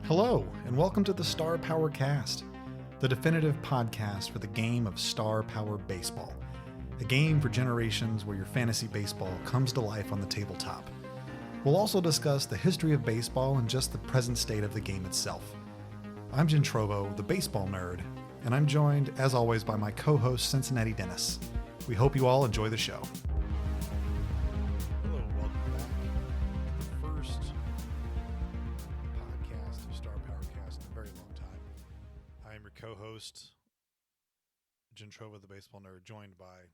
Hello, and welcome to the Star Power Cast, the definitive podcast for the game of Star Power Baseball, a game for generations where your fantasy baseball comes to life on the tabletop. We'll also discuss the history of baseball and just the present state of the game itself. I'm Jim Trovo, the baseball nerd, and I'm joined, as always, by my co-host, Cincinnati Dennis. We hope you all enjoy the show. Hello, welcome back to the first podcast of Star Power Cast in a very long time. I am your co-host, Jim Trovo, the baseball nerd, joined by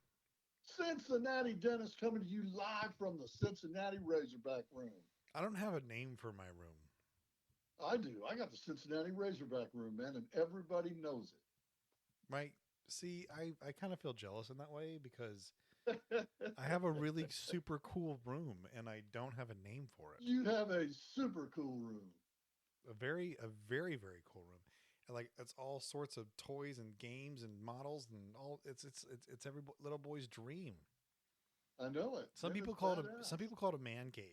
Cincinnati Dennis coming to you live from the Cincinnati Razorback room. I don't have a name for my room. I do. I got the Cincinnati Razorback room, man, and everybody knows I kind of feel jealous in that way because it. I have a really super cool room and I don't have a name for it. You have a super cool room. A very, very cool room. And like it's all sorts of toys and games and models and all. It's every little boy's dream. I know it. Some Man, people it's call it badass. some people call it a man cave.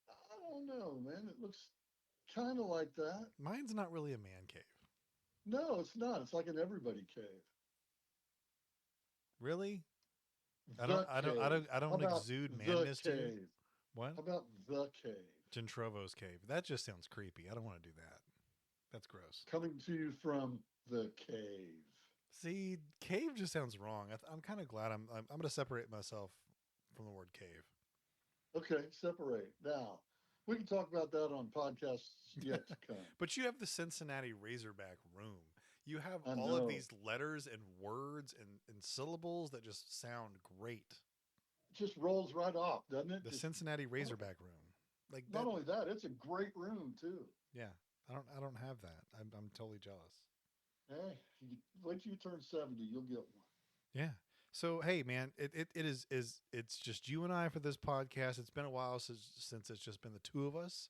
I don't know, man. It looks kind of like that. Mine's not really a man cave. No, it's not. It's like an everybody cave. Really? The cave. I How don't about exude the manness to you. cave? What? How about the cave? Gentrovo's cave. That just sounds creepy. I don't want to do that. That's gross. Coming to you from the cave. See, cave just sounds wrong. I'm kind of glad I'm going to separate myself from the word cave. Okay, separate. Now, we can talk about that on podcasts yet to come. But you have the Cincinnati Razorback room. You have I all of know. these letters and words and syllables that just sound great. It just rolls right off, doesn't it? The Just, Cincinnati Razorback room. Like not that. only that, it's a great room too. Yeah. I don't have that. I'm totally jealous. Hey, wait till you turn 70, you'll get one. Yeah. So hey man, it is it's just you and I for this podcast. It's been a while since it's just been the two of us.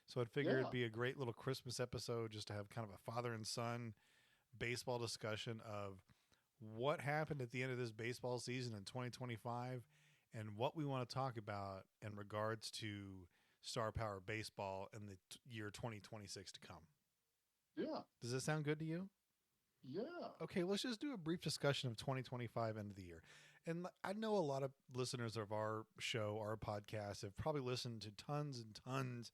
So I'd figure Yeah, it'd be a great little Christmas episode just to have kind of a father and son baseball discussion of what happened at the end of this baseball season in 2025 and what we want to talk about in regards to Star Power Baseball in the year 2026 to come. yeah, Does this sound good to you? yeah. Okay, let's just do a brief discussion of 2025 end of the year. And I know a lot of listeners of our show, our podcast, have probably listened to tons and tons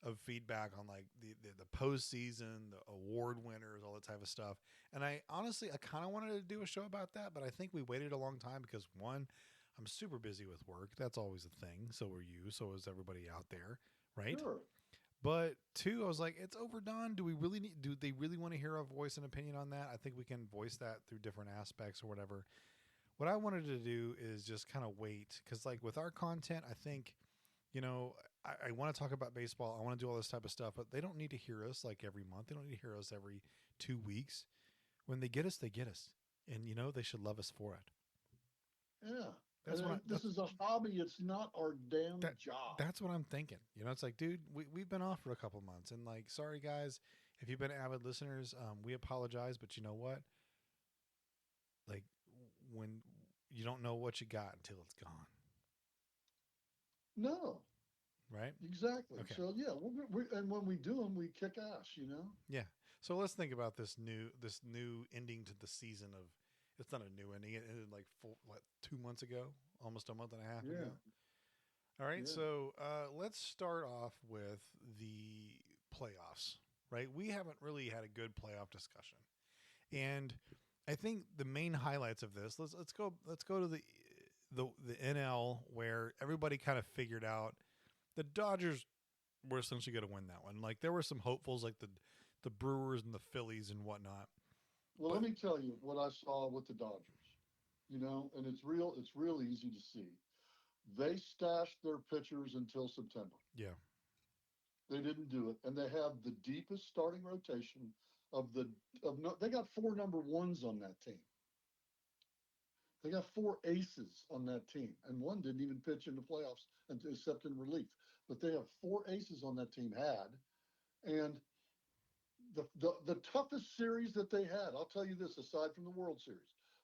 of feedback on like the postseason, the award winners, all that type of stuff. And I honestly, I kind of wanted to do a show about that, but I think we waited a long time because one, I'm super busy with work. That's always a thing. So are you. So is everybody out there, right? Sure. But two, I was like, it's overdone. Do they really want to hear our voice and opinion on that? I think we can voice that through different aspects or whatever. What I wanted to do is just kind of wait because, like, with our content, I think, I want to talk about baseball. I want to do all this type of stuff, but they don't need to hear us like every month. They don't need to hear us every 2 weeks. When they get us, they get us. And, they should love us for it. Yeah. That's what This is a hobby. It's not our damn job. That's what I'm thinking. It's like, dude, we've been off for a couple months and like, sorry guys, if you've been avid listeners, we apologize, but you know what? Like when you don't know what you got until it's gone. No, Right? exactly. Okay. So yeah, and when we do them, we kick ass. Yeah. So let's think about this new ending to the season of. It's not a new ending. It ended like 2 months ago, almost a month and a half Yeah, ago. All right. yeah, So let's start off with the playoffs. Right. We haven't really had a good playoff discussion, and I think the main highlights of this. Let's go to the NL where everybody kind of figured out the Dodgers were essentially going to win that one. Like there were some hopefuls like the Brewers and the Phillies and whatnot. Well, let But me tell you what I saw with the Dodgers. And it's real easy to see. They stashed their pitchers until September. yeah, They didn't do it, and they have the deepest starting rotation of the of no, they got four number ones on that team. They got four aces on that team, and one didn't even pitch in the playoffs except in relief. But they have four aces on that team and the toughest series that they had. I'll tell you this: aside from the World Series,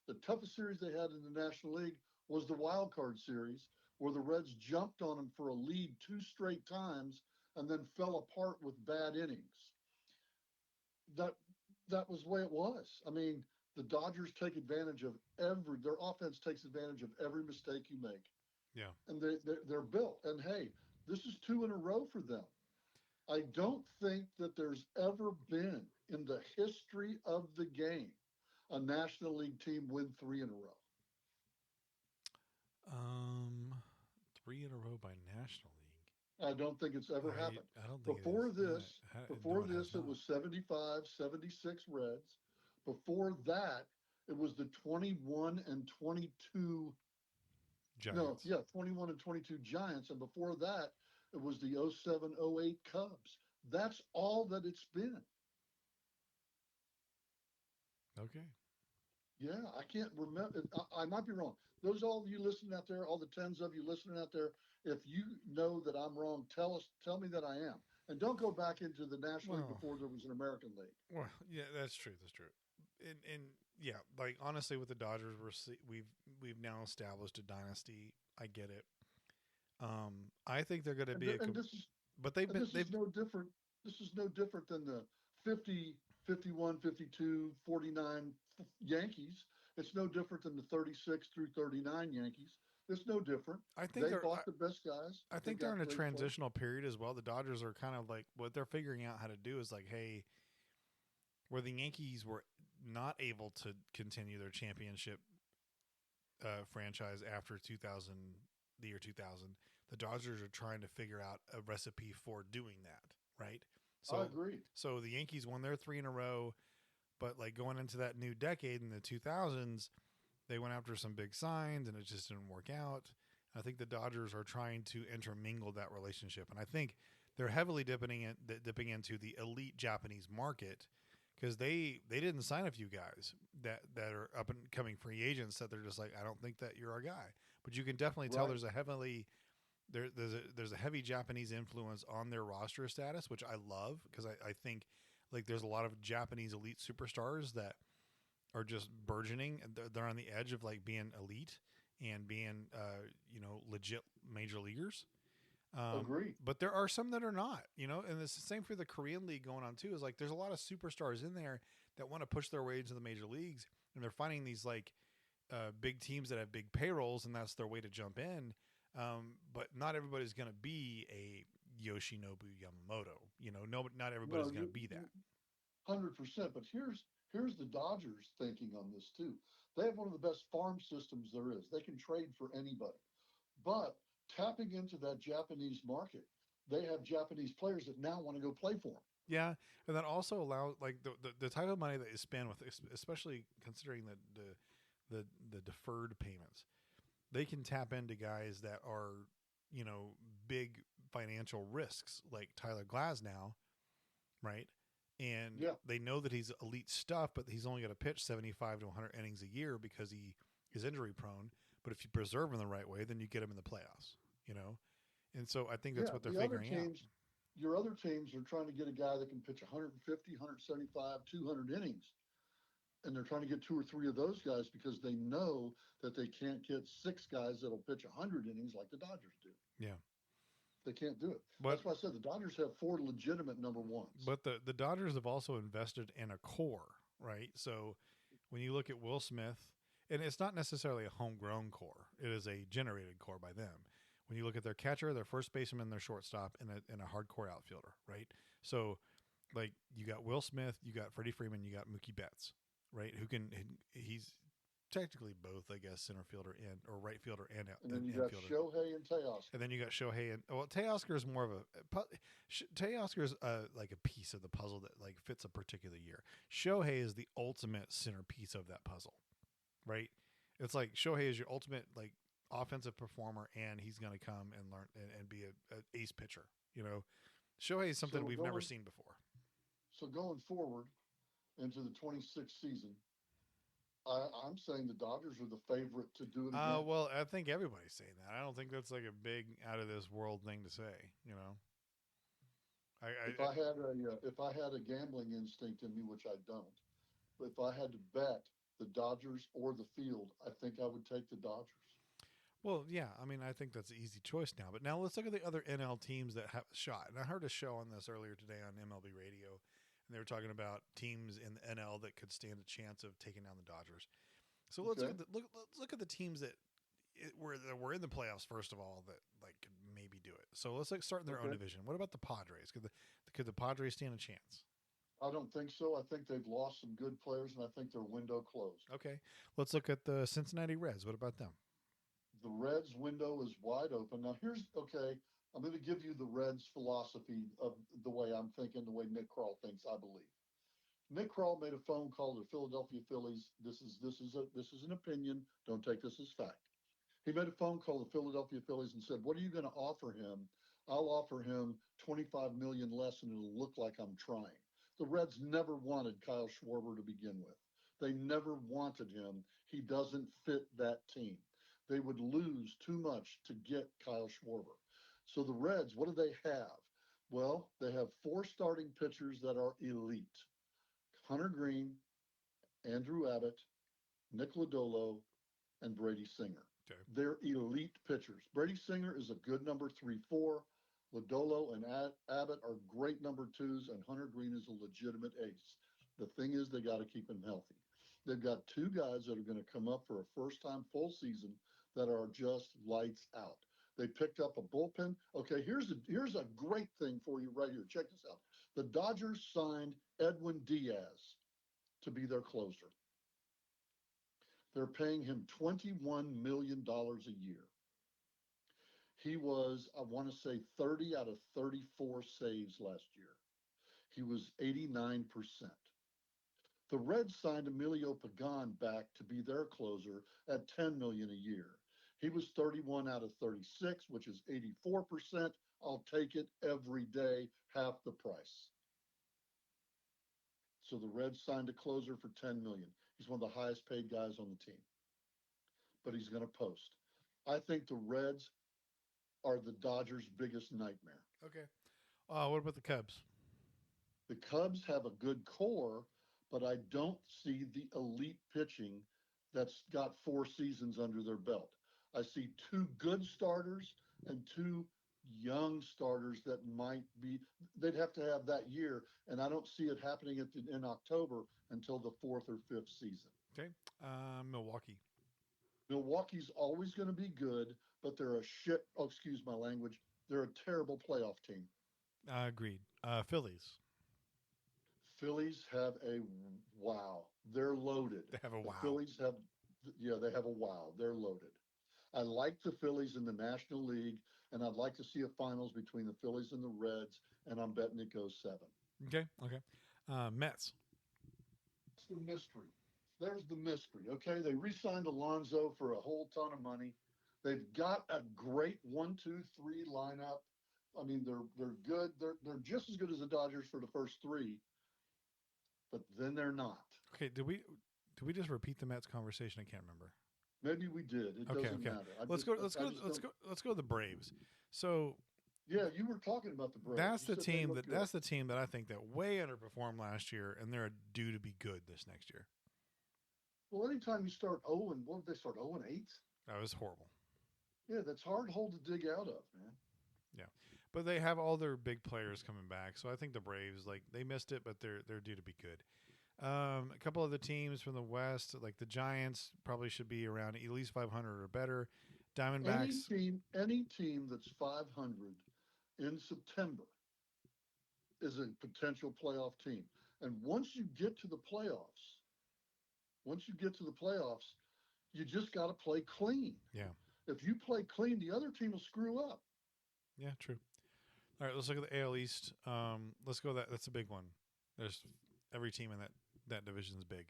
the toughest series they had in the National League was the wild card series, where the Reds jumped on them for a lead two straight times and then fell apart with bad innings. That that was the way it was. I mean, the Dodgers take advantage of their offense takes advantage of every mistake you make, Yeah. and they're built. And hey, this is two in a row for them. I don't think that there's ever been in the history of the game a National League team win three in a row. Um, 3 in a row by National League. I don't think it's ever happened. I don't think it is. Before this, No, before it has this, it not. was 75, 76 Reds. Before that, it was the 21 and 22. No, Giants. yeah, 21 and 22 Giants. And before that, it was the 07, 08 Cubs. That's all that it's been. Okay. Yeah, I can't remember. I might be wrong. Those all of you listening out there, all the tens of you listening out there, if you know that I'm wrong, tell me that I am. And don't go back into the National League Well, before there was an American League. well, yeah, that's true. That's true. And yeah, like honestly, with the Dodgers, we've now established a dynasty. I get it. I think they're going to And, be th- and this is but and this they've is no different. This is no different than the 50, 51, 52, 49 Yankees. It's no different than the 36 through 39 Yankees. It's no different. I think They they're bought the best guys. I They think they're got in a great players. transitional period as well. The Dodgers are kind of like what they're figuring out how to do is like, hey, where the Yankees were not able to continue their championship franchise after 2000, the year 2000, the Dodgers are trying to figure out a recipe for doing that, right? I So, agree. so the Yankees won their 3 in a row, but like going into that new decade in the 2000s, they went after some big signs and it just didn't work out. I think the Dodgers are trying to intermingle that relationship, and I think they're heavily dipping into the elite Japanese market because they didn't sign a few guys that are up and coming free agents that they're just like, I don't think that you're our guy. But you can definitely tell Right. there's a heavy Japanese influence on their roster status, which I love because I think like there's a lot of Japanese elite superstars that are just burgeoning. They're on the edge of like being elite and being legit major leaguers. Agree. But there are some that are not, and it's the same for the Korean League going on too. Is like there's a lot of superstars in there that want to push their way into the major leagues, and they're finding these like big teams that have big payrolls, and that's their way to jump in. But not everybody's going to be a Yoshinobu Yamamoto. Not No, everybody's going to be that. 100%. But here's the Dodgers thinking on this too. They have one of the best farm systems there is. They can trade for anybody. But tapping into that Japanese market, they have Japanese players that now want to go play for them. Yeah, and that also allows like the type of money that you spend with, especially considering the deferred payments, they can tap into guys that are big financial risks like Tyler Glasnow, right? And Yeah, they know that he's elite stuff, but he's only going to pitch 75 to 100 innings a year because he is injury prone. But if you preserve him the right way, then you get him in the playoffs, And so I think that's yeah. what they're The other figuring out. teams, your other teams are trying to get a guy that can pitch 150, 175, 200 innings. And they're trying to get two or three of those guys because they know that they can't get six guys that'll pitch 100 innings like the Dodgers do. Yeah. They can't do it. But That's why I said the Dodgers have four legitimate number ones. but the Dodgers have also invested in a core, right? So when you look at Will Smith, and it's not necessarily a homegrown core; it is a generated core by them. When you look at their catcher, their first baseman, their shortstop, and a hardcore outfielder, right? So, like you got Will Smith, you got Freddie Freeman, you got Mookie Betts, right? He's technically both, I guess, center fielder and or right fielder and And then you got infielder. Shohei and Teoscar. And then you got Shohei and Teoscar is more of Teoscar is like a piece of the puzzle that like fits a particular year. Shohei is the ultimate centerpiece of that puzzle, right? It's like Shohei is your ultimate like offensive performer, and he's going to come and learn and be a ace pitcher. Shohei is something So we've never seen before. so going forward into the 26th season, I'm saying the Dodgers are the favorite to do it again. Well, I think everybody's saying that. I don't think that's like a big out of this world thing to say. If I had a gambling instinct in me, which I don't, but if I had to bet the Dodgers or the field, I think I would take the Dodgers. Well, yeah, I mean, I think that's an easy choice now. But now let's look at the other NL teams that have a shot. And I heard a show on this earlier today on MLB Radio, and they were talking about teams in the NL that could stand a chance of taking down the Dodgers. So let's Okay. let's look at the teams that were in the playoffs first of all that like could maybe do it. So let's like start in their own Okay. division. What about the Padres? Could the Padres stand a chance? I don't think so. I think they've lost some good players, and I think their window closed. Okay, let's look at the Cincinnati Reds. What about them? The Reds' window is wide open. Now, here's okay. I'm going to give you the Reds' philosophy of the way I'm thinking, the way Nick Kroll thinks. I believe Nick Kroll made a phone call to the Philadelphia Phillies. This is an opinion. Don't take this as fact. He made a phone call to the Philadelphia Phillies and said, "What are you going to offer him? I'll offer him 25 million less, and it'll look like I'm trying." The Reds never wanted Kyle Schwarber to begin with. They never wanted him. He doesn't fit that team. They would lose too much to get Kyle Schwarber. So the Reds, what do they have? Well, they have four starting pitchers that are elite: Hunter Green, Andrew Abbott, Nick Lodolo, and Brady Singer. Okay. They're elite pitchers. Brady Singer is a good number 3-4. Lodolo and Abbott are great number twos, and Hunter Green is a legitimate ace. The thing is, they got to keep him healthy. They've got two guys that are going to come up for a first time full season that are just lights out. They picked up a bullpen. Okay, here's a great thing for you right here. Check this out. The Dodgers signed Edwin Diaz to be their closer. They're paying him $21 million a year. He was, I want to say, 30 out of 34 saves last year. He was 89%. The Reds signed Emilio Pagan back to be their closer at $10 million a year. He was 31 out of 36, which is 84%. I'll take it every day, half the price. So the Reds signed a closer for $10 million. He's one of the highest paid guys on the team, but he's going to post. I think the Reds are the Dodgers' biggest nightmare. Okay. What about the Cubs? The Cubs have a good core, but I don't see the elite pitching that's got 4 seasons under their belt. I see two good starters and two young starters that might be, they'd have to have that year, and I don't see it happening in October until the fourth or fifth season. Okay. Milwaukee. Milwaukee's always going to be good, but they're a shit, oh, excuse my language, they're a terrible playoff team. Agreed. Phillies. Phillies have a wow. They're loaded. They have a The wow. Phillies have, yeah, they have a wow. They're loaded. I like the Phillies in the National League, and I'd like to see a finals between the Phillies and the Reds, and I'm betting it goes 7. Okay. Okay. Mets. It's the mystery. There's the mystery. Okay, they re-signed Alonso for a whole ton of money. They've got a great 1-2-3 lineup. I mean, they're good. They're just as good as the Dodgers for the first 3, but then they're not. Okay. Did we just repeat the Mets conversation? I can't remember. Maybe we did. It Okay. doesn't Okay. matter. Let's go to the Braves. So Yeah, you were talking about the Braves. that's You the said they team look that good. that's the team that I think that way underperformed last year, and they're due to be good this next year. Well, anytime you start 0 and what did they start 0-8? That was horrible. Yeah, that's hard hole to dig out of, man. Yeah, but they have all their big players coming back, so I think the Braves like they missed it, but they're due to be good. A couple of the teams from the West, like the Giants, probably should be around at least 500 or better. Diamondbacks, Any team that's 500 in September is a potential playoff team. And once you get to the playoffs, you just got to play clean. yeah, If you play clean, the other team will screw up. yeah, true. All right, let's look at the AL East. Let's go. That's a big one. There's every team in that division is big.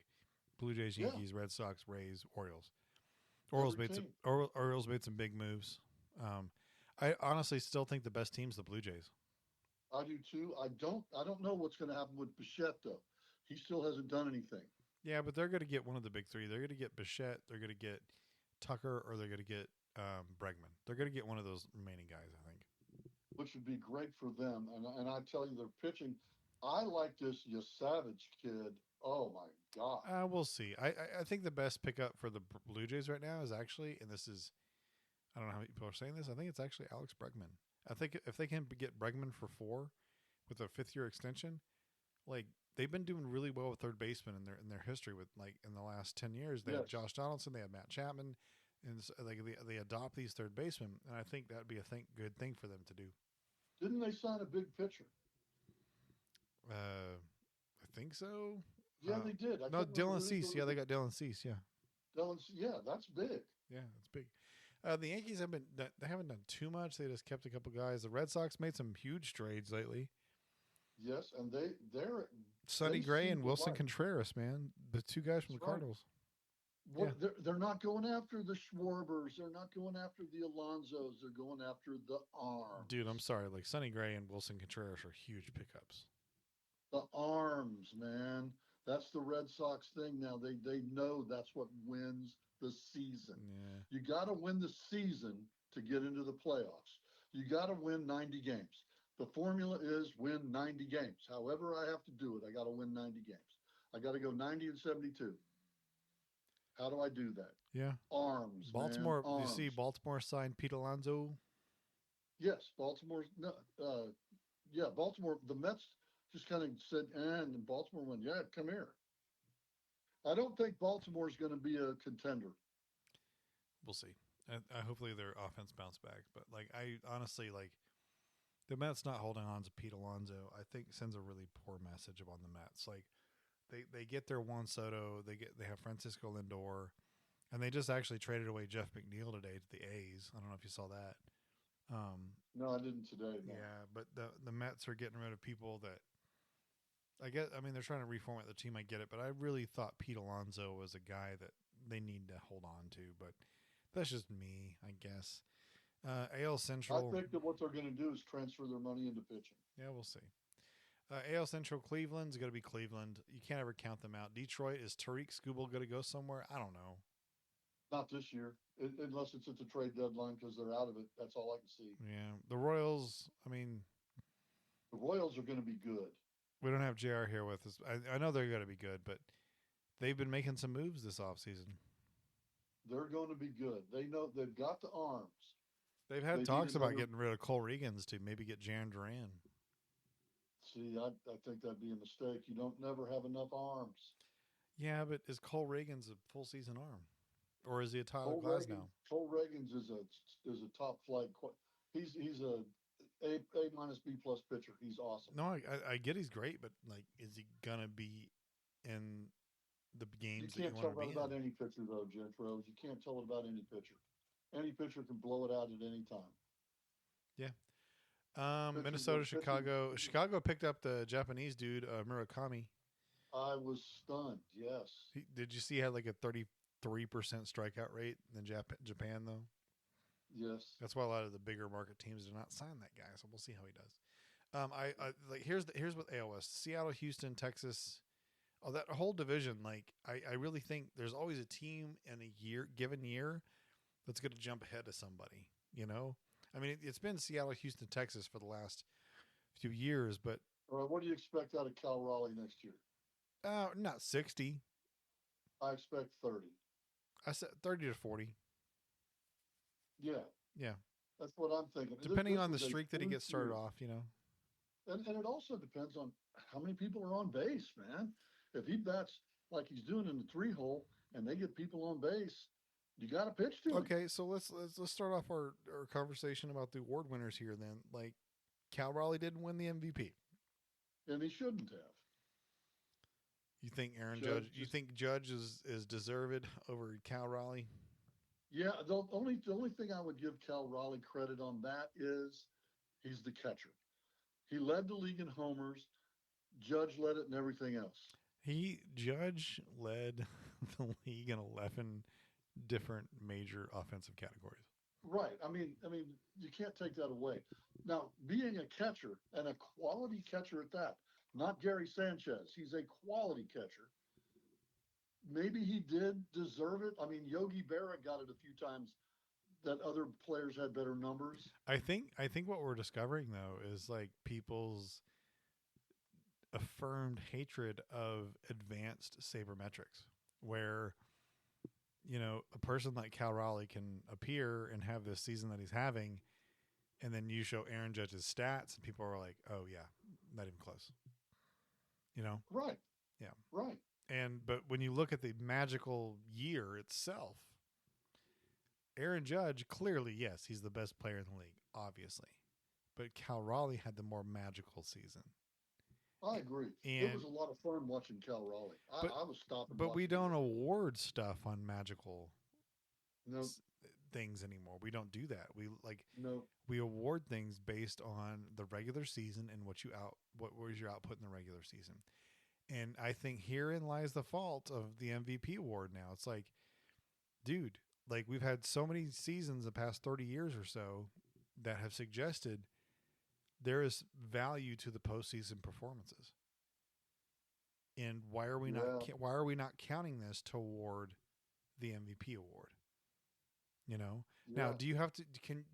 Blue Jays, Yeah. Yankees, Red Sox, Rays, Orioles. Every team. Orioles made some big moves. I honestly still think the best team's the Blue Jays. I do too. I don't know what's going to happen with Bichette though. He still hasn't done anything. Yeah, but they're going to get one of the big three. They're going to get Bichette, they're going to get Tucker, or they're going to get Bregman. They're going to get one of those remaining guys, I think. Which would be great for them. And I tell you, they're pitching. I like this Savage kid. Oh my God. We'll see. I think the best pickup for the Blue Jays right now is actually, and this is I don't know how many people are saying this. I think it's actually Alex Bregman. I think if they can get Bregman for 4 with a 5th-year extension, like they've been doing really well with third baseman in their history. With like in the last 10 years, they had Yes. Josh Donaldson, they had Matt Chapman, and like they adopt these third basemen, and I think that'd be a good thing for them to do. Didn't they sign a big pitcher? I think so. Yeah, they did. I No, can't remember Dylan who Cease. Yeah, they got Dylan Cease. Yeah, Yeah, that's big. yeah, that's big. The Yankees they haven't done too much. They just kept a couple guys. The Red Sox made some huge trades lately. Yes, and they're Sonny they Gray seem and to Wilson like. Contreras, man, the 2 guys from That's the right. Cardinals. What they're not going after the Schwarbers. They're not going after the Alonzos. They're going after the arms. Dude, I'm sorry. Like Sonny Gray and Wilson Contreras are huge pickups. The arms, man. That's the Red Sox thing now. They know that's what wins the season. Yeah. You got to win the season to get into the playoffs. You got to win 90 games. The formula is win 90 games. However I have to do it, I got to win 90 games. I got to go 90 and 72. How do I do that? Yeah. Arms, Baltimore. man. Arms. You see Baltimore signed Pete Alonso? Yes, Baltimore. No, yeah, Baltimore. The Mets just kind of said, and Baltimore went, yeah, come here. I don't think Baltimore's going to be a contender. We'll see. I hopefully their offense bounce back. But like I honestly like the Mets not holding on to Pete Alonso, I think sends a really poor message upon the Mets. Like they get their Juan Soto, they have Francisco Lindor, and they just actually traded away Jeff McNeil today to the A's. I don't know if you saw that. No, I didn't today. No. Yeah, but the Mets are getting rid of people that I mean they're trying to reformat the team. I get it, but I really thought Pete Alonso was a guy that they need to hold on to. But that's just me, I guess. AL Central. I think that what they're going to do is transfer their money into pitching. Yeah, we'll see. AL Central, Cleveland's going to be Cleveland. You can't ever count them out. Detroit, is Tariq Skubal going to go somewhere? I don't know. Not this year, unless it's at the trade deadline because they're out of it. That's all I can see. Yeah, the Royals. I mean, the Royals are going to be good. We don't have JR here with us. I know they're going to be good, but they've been making some moves this offseason. They're going to be good. They know they've got the arms. They've had talks about getting rid of Cole Regans to maybe get Jaron Duran. See, I think that'd be a mistake. You don't never have enough arms. Yeah, but is Cole Regans a full season arm, or is he a Tyler Glasnow? Cole Regans is a top flight. He's a minus B plus pitcher. He's awesome. No, I get he's great, but like, is he gonna be in the games that you want to be in? You can't tell that about any pitcher, though, Gentros. You can't tell it about any pitcher. Any pitcher can blow it out at any time. Yeah. Minnesota, Chicago. Chicago picked up the Japanese dude, Murakami. I was stunned. Yes. Did you see he had like a 33% strikeout rate in Japan though? Yes. That's why a lot of the bigger market teams do not sign that guy. So we'll see how he does. I like here's what AL West: Seattle, Houston, Texas. Oh, that whole division. Like I really think there's always a team in a given year that's going to jump ahead of somebody. You know. I mean, it's been Seattle, Houston, Texas for the last few years, but what do you expect out of Cal Raleigh next year? Not 60. I expect 30. I said 30 to 40. Yeah. Yeah. That's what I'm thinking. Depending on the streak that he gets started off, you know. And it also depends on how many people are on base, man. If he bats like he's doing in the 3-hole and they get people on base, you got to pitch to him. Okay, so let's start off our conversation about the award winners here then. Like, Cal Raleigh didn't win the MVP. And he shouldn't have. You think Judge? You think Judge is deserved over Cal Raleigh? Yeah, the only thing I would give Cal Raleigh credit on that is he's the catcher. He led the league in homers. Judge led it in everything else. Judge led the league in 11 different major offensive categories. Right. I mean, you can't take that away. Now, being a catcher and a quality catcher at that, not Gary Sanchez. He's a quality catcher. Maybe he did deserve it. I mean, Yogi Berra got it a few times that other players had better numbers. I think what we're discovering though is like people's affirmed hatred of advanced sabermetrics, where a person like Cal Raleigh can appear and have this season that he's having, and then you show Aaron Judge's stats, and people are like, "Oh yeah, not even close." You know, Right. yeah. Right. But when you look at the magical year itself, Aaron Judge clearly, yes, he's the best player in the league, obviously, but Cal Raleigh had the more magical season. I agree. It And was a lot of fun watching Cal Raleigh. but I was stopping but we watching the don't game. award stuff on magical No, things anymore. We don't do that. no, We award things based on the regular season and what was your output in the regular season. And I think herein lies the fault of the MVP award now. It's like, dude, like we've had so many seasons the past 30 years or so that have suggested there is value to the postseason performances. And yeah, why are we not counting this toward the MVP award? Now, yeah, do you have to can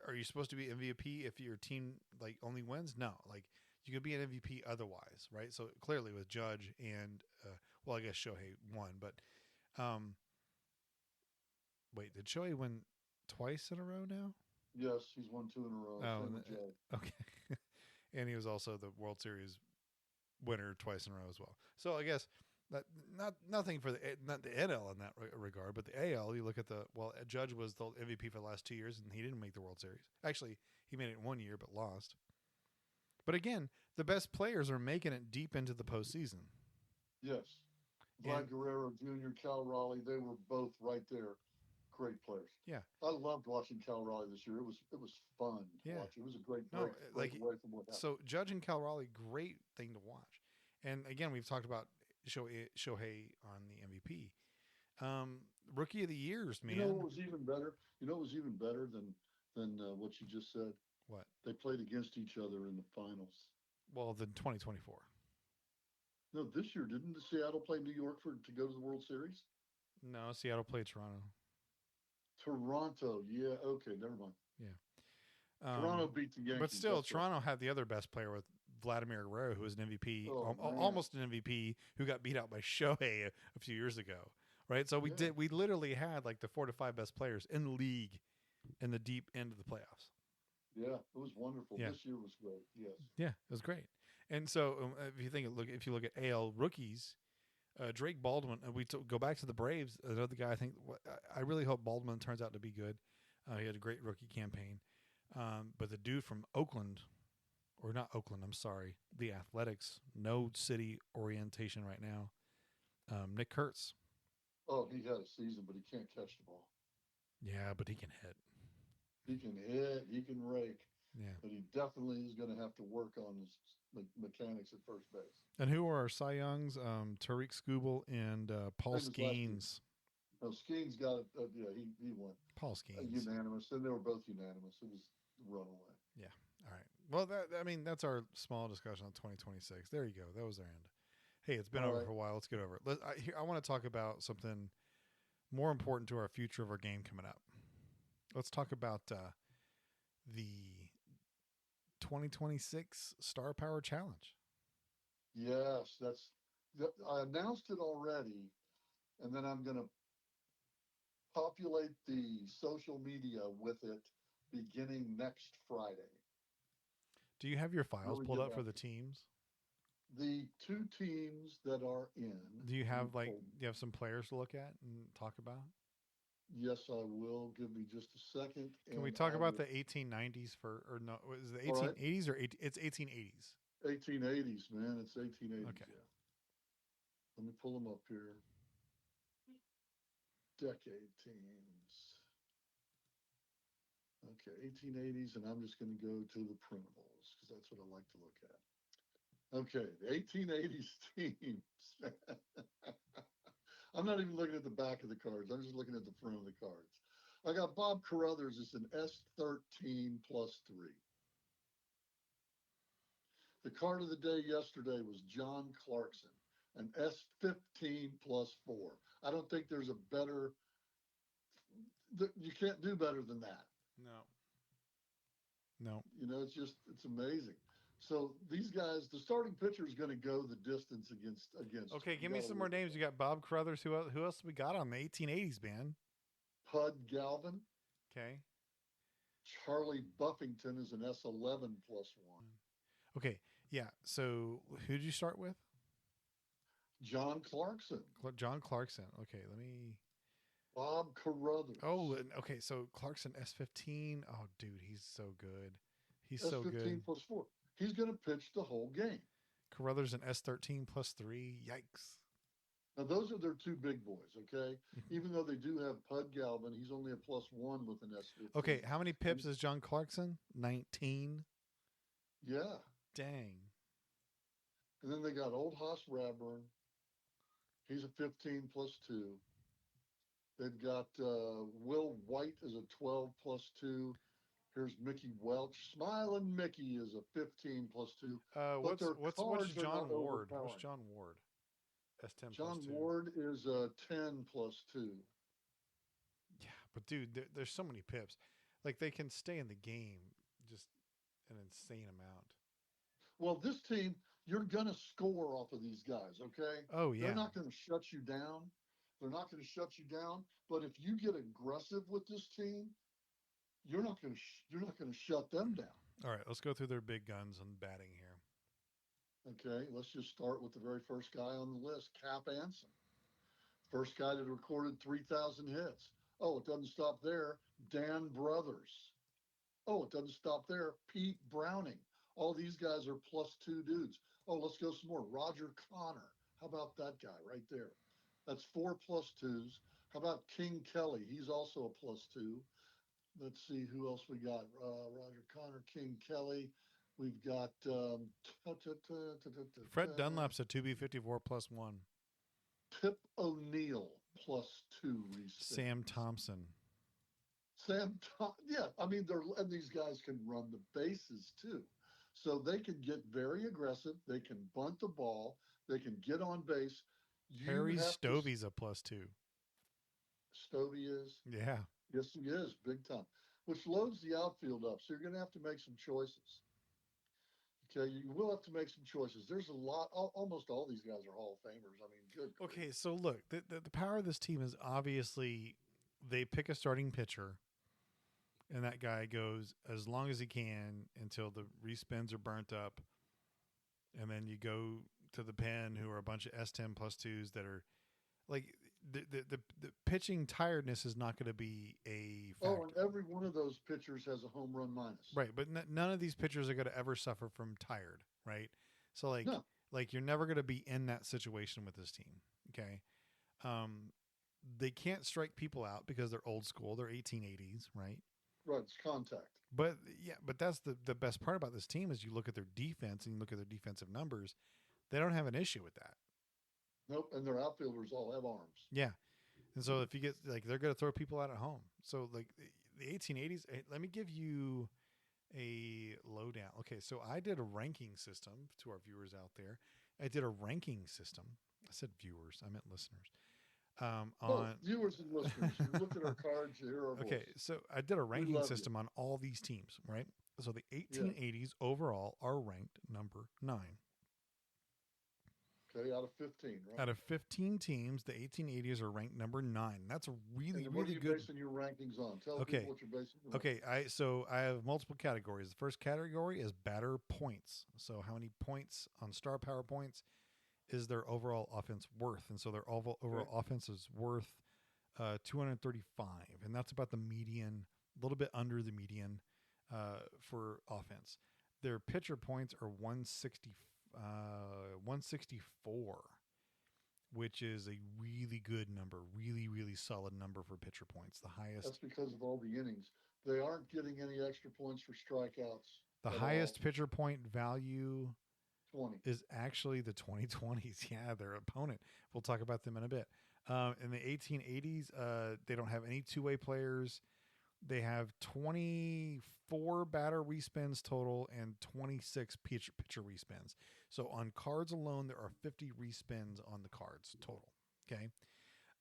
are you supposed to be MVP if your team like only wins? No, like you could be an MVP otherwise, right? So clearly with Judge and well, I guess Shohei won, but um, wait, did Shohei win twice in a row now? yes, he's won two in a row. Oh, Same with Jay. okay, and he was also the World Series winner twice in a row as well. So I guess that nothing for not the NL in that regard, but the AL. You look at Judge was the MVP for the last 2 years, and he didn't make the World Series. Actually, he made it 1 year but lost. But again, the best players are making it deep into the postseason. Yes, And Vlad Guerrero Jr., Cal Raleigh, they were both right there. Great players. yeah, I loved watching Cal Raleigh this year. It was fun to yeah, watch. It was a great no, break away from what happened. so Judge and Cal Raleigh, great thing to watch. And again, we've talked about Shohei on the MVP. Rookie of the years, You know man. what was even better? You know what was even better than what you just said? What? They played against each other in the finals. Well, then 2024. No, this year didn't the Seattle play New York for to go to the World Series? No, Seattle played Toronto. Toronto, yeah, okay, never mind. Yeah. Toronto beat the But Yankees. still, That's right. Toronto had the other best player with Vladimir Guerrero, who was an MVP, Oh man, almost an MVP, who got beat out by Shohei a few years ago. Right. So yeah, we literally had like the 4 to 5 best players in the league in the deep end of the playoffs. yeah, it was wonderful. Yeah. This year was great. Yes, Yeah. It was great. And so if you look at AL rookies, Drake Baldwin, go back to the Braves. Another guy, I think I really hope Baldwin turns out to be good. He had a great rookie campaign. But the dude from Oakland, or not Oakland, I'm sorry, the Athletics, no city orientation right now. Nick Kurtz. oh, he had a season, but he can't catch the ball. Yeah, but he can hit. He can hit, he can rake, Yeah. but he definitely is going to have to work on his mechanics at first base. And who are our Cy Youngs? Tariq Skubal and Paul Same as last year. Skeens. No, Skeen's got it. Yeah, he won Paul Skeens. unanimous, and they were both unanimous. It was a runaway. Yeah. All right. Well, that's our small discussion on 2026. There you go. That was our end. Hey, it's been All over right. for a while. Let's get over it. I want to talk about something more important to our future of our game coming up. Let's talk about the 2026 Star Power Challenge. Yes, I announced it already, and then I'm going to populate the social media with it beginning next Friday. Do you have your files Really pulled get up for back the to teams? the two teams that are in. Do you have let me pull- do you have some players to look at and talk about? Yes, I will. Give me just a second. Can we And talk I about will, the 1890s or no? Is it the all right, 1880s or it's 1880s? 1880s, man. It's 1880s. Okay. Yeah. Let me pull them up here. Decade teams. Okay, 1880s, and I'm just going to go to the printables because that's what I like to look at. Okay, the 1880s teams. I'm not even looking at the back of the cards. I'm just looking at the front of the cards. I got Bob Carruthers. It's an S13 plus 3. The card of the day yesterday was John Clarkson, an S15 plus 4. I don't think there's a better, you can't do better than that. No. No. You know, it's amazing. So these guys, the starting pitcher is going to go the distance against Okay, them. You give me got to some more look at names. You got Bob Carruthers. Who else we got on the 1880s, man? Pud Galvin. Okay. Charlie Buffington is an S11 plus one. Okay. Yeah. So who'd you start with? John Clarkson. John Clarkson. Okay. Let me. Bob Oh, Carruthers. okay. So Clarkson S15. Oh, dude, he's so good. He's so good. S15 plus four. He's going to pitch the whole game. Carruthers an S13 plus three. Yikes. Now, those are their two big boys, okay? Even though they do have Pud Galvin, he's only a plus one with an S15. Okay. How many pips And, is John Clarkson? 19. yeah. Dang. And then they got Old Hoss Radburn. He's a 15 plus two. They've got Will White as a 12 plus two. Here's Mickey Welch. Smiling Mickey is a 15 plus two. But their What's cards are John not Ward? What's overpowering. John Ward? S10 plus John two. Ward is a 10 plus two. Yeah, but dude, there's so many pips. Like they can stay in the game just an insane amount. Well, this team, you're going to score off of these guys, okay? Oh They're yeah. not going to shut you down. They're not going to shut you down. But if you get aggressive with this team, you're not going to shut them down. All right, let's go through their big guns on batting here. Okay, let's just start with the very first guy on the list, Cap Anson. First guy that recorded 3,000 hits. Oh, it doesn't stop there. Dan Brothers. Oh, it doesn't stop there. Pete Browning. All these guys are plus two dudes. Oh, let's go some more. Roger Connor. How about that guy right there? That's four plus twos. How about King Kelly? He's also a plus two. Let's see who else we got. Roger Connor, King Kelly. We've got Fred Dunlap's a 2B54 plus one. Pip O'Neill plus two respins. Sam Thompson. Yeah, I mean and these guys can run the bases too, so they can get very aggressive. They can bunt the ball. They can get on base. Harry Stovey's a plus two. Stovey is. Yeah. Yes, he is big time, which loads the outfield up. So you're going to have to make some choices. Okay, you will have to make some choices. There's a lot. Almost all these guys are Hall of Famers. I mean, good. Okay, so look, the power of this team is obviously they pick a starting pitcher, and that guy goes as long as he can until the respins are burnt up, and then you go to the pen, who are a bunch of S10 plus twos that are like the pitching tiredness is not going to be a factor. Oh, and every one of those pitchers has a home run minus. Right, but none of these pitchers are going to ever suffer from tired, right? So like you're never going to be in that situation with this team, okay? They can't strike people out because they're old school. They're 1880s, right? Right, it's contact. But yeah, but that's the best part about this team is you look at their defense and you look at their defensive numbers. They don't have an issue with that. Nope, and their outfielders all have arms. Yeah. And so if you get like they're going to throw people out at home. So like the 1880s, let me give you a lowdown. Okay, so I did a ranking system to our viewers out there. I did a ranking system. I said viewers, I meant listeners. On viewers and listeners, you look at our cards, you hear our voice. Okay, so I did a ranking system on all these teams, right? So the 1880s overall are ranked number 9. Okay, out of 15, right? Out of 15 teams, the 1880s are ranked number 9. That's a really, and really good. What are you basing your rankings on? Tell people what you're basing them on. Okay, I have multiple categories. The first category is batter points. So how many points on star power points is their overall offense worth? And so their overall offense is worth 235, and that's about the median, a little bit under the median for offense. Their pitcher points are 164, which is a really good number, really, really solid number for pitcher points. The highest. That's because of all the innings. They aren't getting any extra points for strikeouts. The highest pitcher point value 20 is actually the 2020s. Yeah, their opponent. We'll talk about them in a bit. In the 1880s, they don't have any two-way players. They have 24 batter respins total and 26 pitcher respins. So on cards alone, there are 50 respins on the cards total. Okay.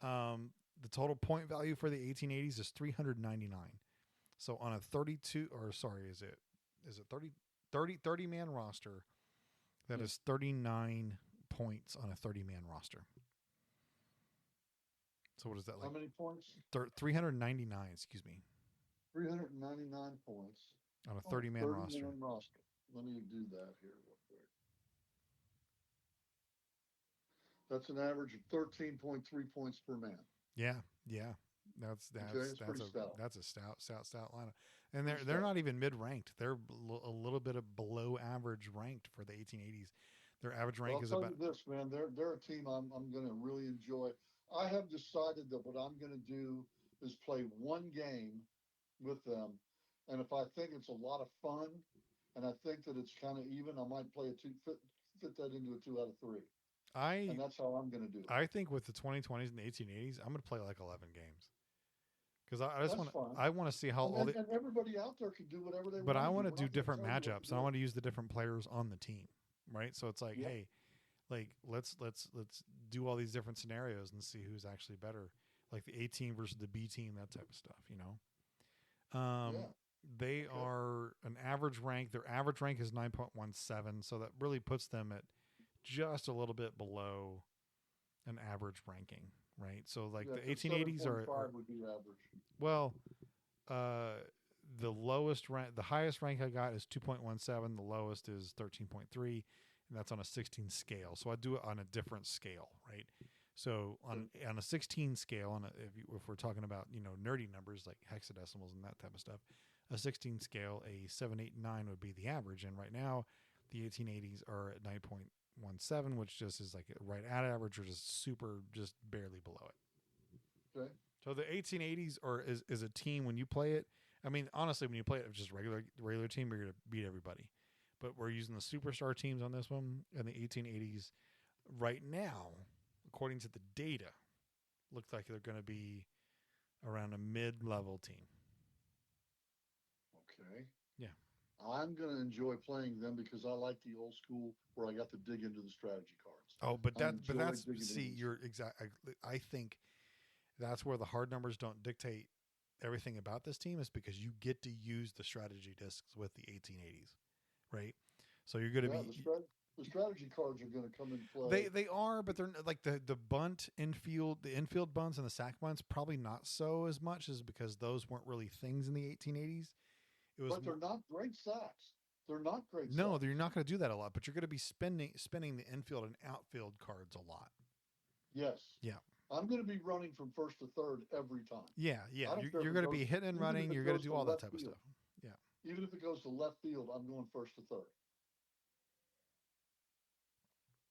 The total point value for the 1880s is 399. So on a 32, or sorry, is it 30? 30 man roster that is 39 points on a 30-man roster. So what is that How like? many points? 399, excuse me, 399 points on a on a 30-man roster. 30-man roster. Let me do that here real quick. That's an average of 13.3 points per man. Yeah, yeah. That's Okay, it's that's pretty a stout. that's a stout lineup, and Pretty they're stout. not even mid ranked. They're a little bit of below average ranked for the 1880s. Their average Well, rank I'll is tell about you this, man. They're a team I'm going to really enjoy. I have decided that what I'm going to do is play one game with them, and if I think it's a lot of fun, and I think that it's kind of even, I might play a fit that into a 2 out of 3, and I that's how I'm going to do it. I think with the 2020s and the 1880s, I'm going to play like 11 games because I just That's want fine, I want to see how all the and everybody out there can do whatever they but I want to do. want to We're do not going to different tell you what to matchups and I do. want to use the different players on the team, right? So it's like, Yeah, hey, like let's do all these different scenarios and see who's actually better, like the A team versus the B team, that type of stuff, you know. yeah, They okay, are an average rank. Their average rank is 9.17, so that really puts them at just a little bit below an average ranking, right? So like yeah, the because 1880s are 7.5 would be average. well, uh, the lowest rank, the highest rank I got is 2.17. The lowest is 13.3, and that's on a 16 scale. So I do it on a different scale, right? So Okay. on a 16 scale, if we're talking about nerdy numbers like hexadecimals and that type of stuff, a 16 scale, a 789 would be the average. And right now, the 1880s are at 9.17, which just is like right at average or just barely below it. Okay. So the 1880s is a team when you play it. I mean, honestly, when you play it, it's just regular team, you're gonna beat everybody. But we're using the superstar teams on this one, and the 1880s right now, according to the data, looks like they're going to be around a mid-level team. Okay. Yeah. I'm going to enjoy playing them because I like the old school where I got to dig into the strategy cards. Oh, I enjoy that's digging see, into. you're exact. I think that's where the hard numbers don't dictate everything about this team is because you get to use the strategy discs with the 1880s, right? So you're going to Yeah, be the strategy cards are going to come in they play. they are, but they're like the bunt infield, the infield bunts and the sack bunts probably not so as much as because those weren't really things in the 1880s. It was But they're not great sacks. They're not great no, you're sacks. not going to do that a lot, but you're going to be spending the infield and outfield cards a lot. Yes. Yeah. I'm going to be running from first to third every time. Yeah, yeah. I don't care if You're it going to goes, be hitting and even if running. it You're going to goes do to all that left type of field. stuff. Yeah. Even if it goes to left field, I'm going first to third.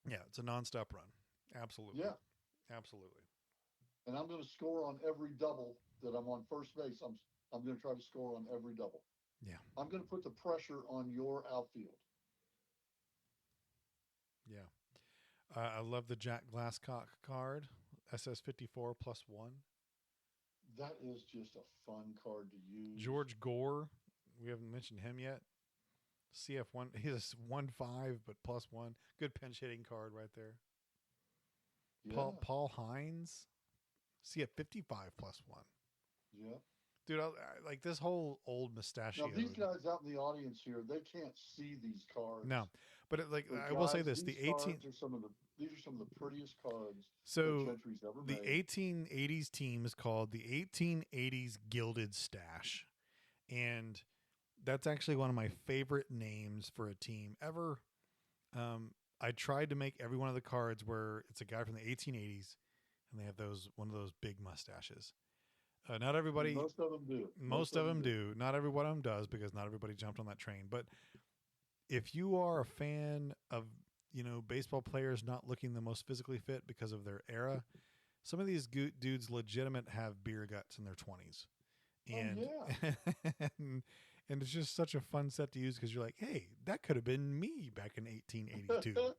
Yeah, it's a nonstop run. Absolutely. Yeah. Absolutely. And I'm going to score on every double that I'm on first base. I'm going to try to score on every double. Yeah. I'm going to put the pressure on your outfield. Yeah. I love the Jack Glasscock card, SS54 +1. That is just a fun card to use. George Gore, we haven't mentioned him yet. CF1, he's 1-5 but +1. Good pinch hitting card right there. Yeah. Paul Hines, CF55 +1. Yeah. Dude, like this whole old Now mustachioed. these guys out in the audience here, they can't see these cards. No, but But I will say guys, this: these the 18 cards are these are some of the prettiest cards that so Gentry's ever the made. 1880s team is called the 1880s Gilded Stache, and that's actually one of my favorite names for a team ever. I tried to make every one of the cards where it's a guy from the 1880s, and they have one of those big mustaches. Not everybody, Most of them do. most of them do. Not every one of them does because not everybody jumped on that train. But if you are a fan of baseball players not looking the most physically fit because of their era, some of these dudes legitimate have beer guts in their 20s, and Oh yeah. and it's just such a fun set to use because you're like, hey, that could have been me back in 1882.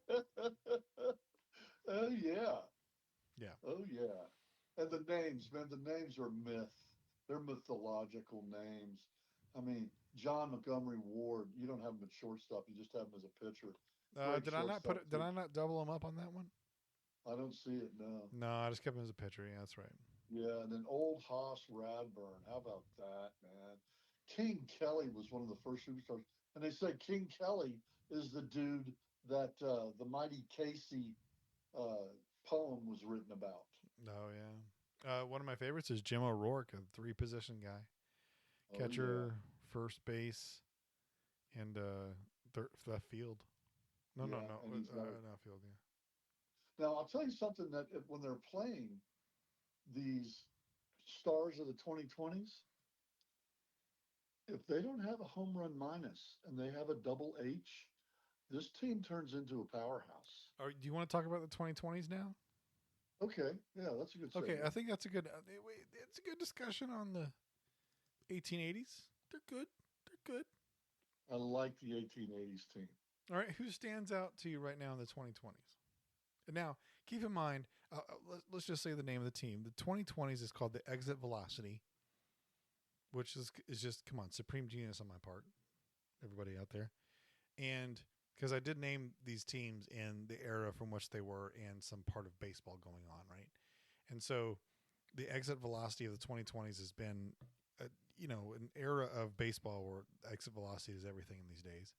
Oh yeah. Yeah. Oh yeah. And the names, man, the names are myth. They're mythological names. I mean, John Montgomery Ward, you don't have him at shortstop, you just have him as a pitcher. Great Did I not shortstop did too. I not double him up on that one? I don't see it now. No, I just kept him as a pitcher. Yeah, that's right. Yeah, and then old Haas Radburn. How about that, man? King Kelly was one of the first superstars, and they say King Kelly is the dude that the Mighty Casey uh, poem was written about. Oh yeah. One of my favorites is Jim O'Rourke, a three-position guy: Oh yeah, catcher, first base, and left field. No, no, yeah, no, and he's got it. not field. Yeah. Now I'll tell you something that when they're playing these stars of the 2020s, if they don't have a home run minus and they have a double H, this team turns into a powerhouse. Do you want to talk about the 2020s now? Okay, yeah, that's a good Okay, segue. I think that's a good. It's a good discussion on the 1880s. They're good. They're good. I like the 1880s team. All right, who stands out to you right now in the 2020s? And now, keep in mind, let's just say the name of the team. The 2020s is called the Exit Velocity, which is just come on, supreme genius on my part. Everybody out there, and because I did name these teams in the era from which they were and some part of baseball going on, right? And so the exit velocity of the 2020s has been, a, an era of baseball where exit velocity is everything in these days.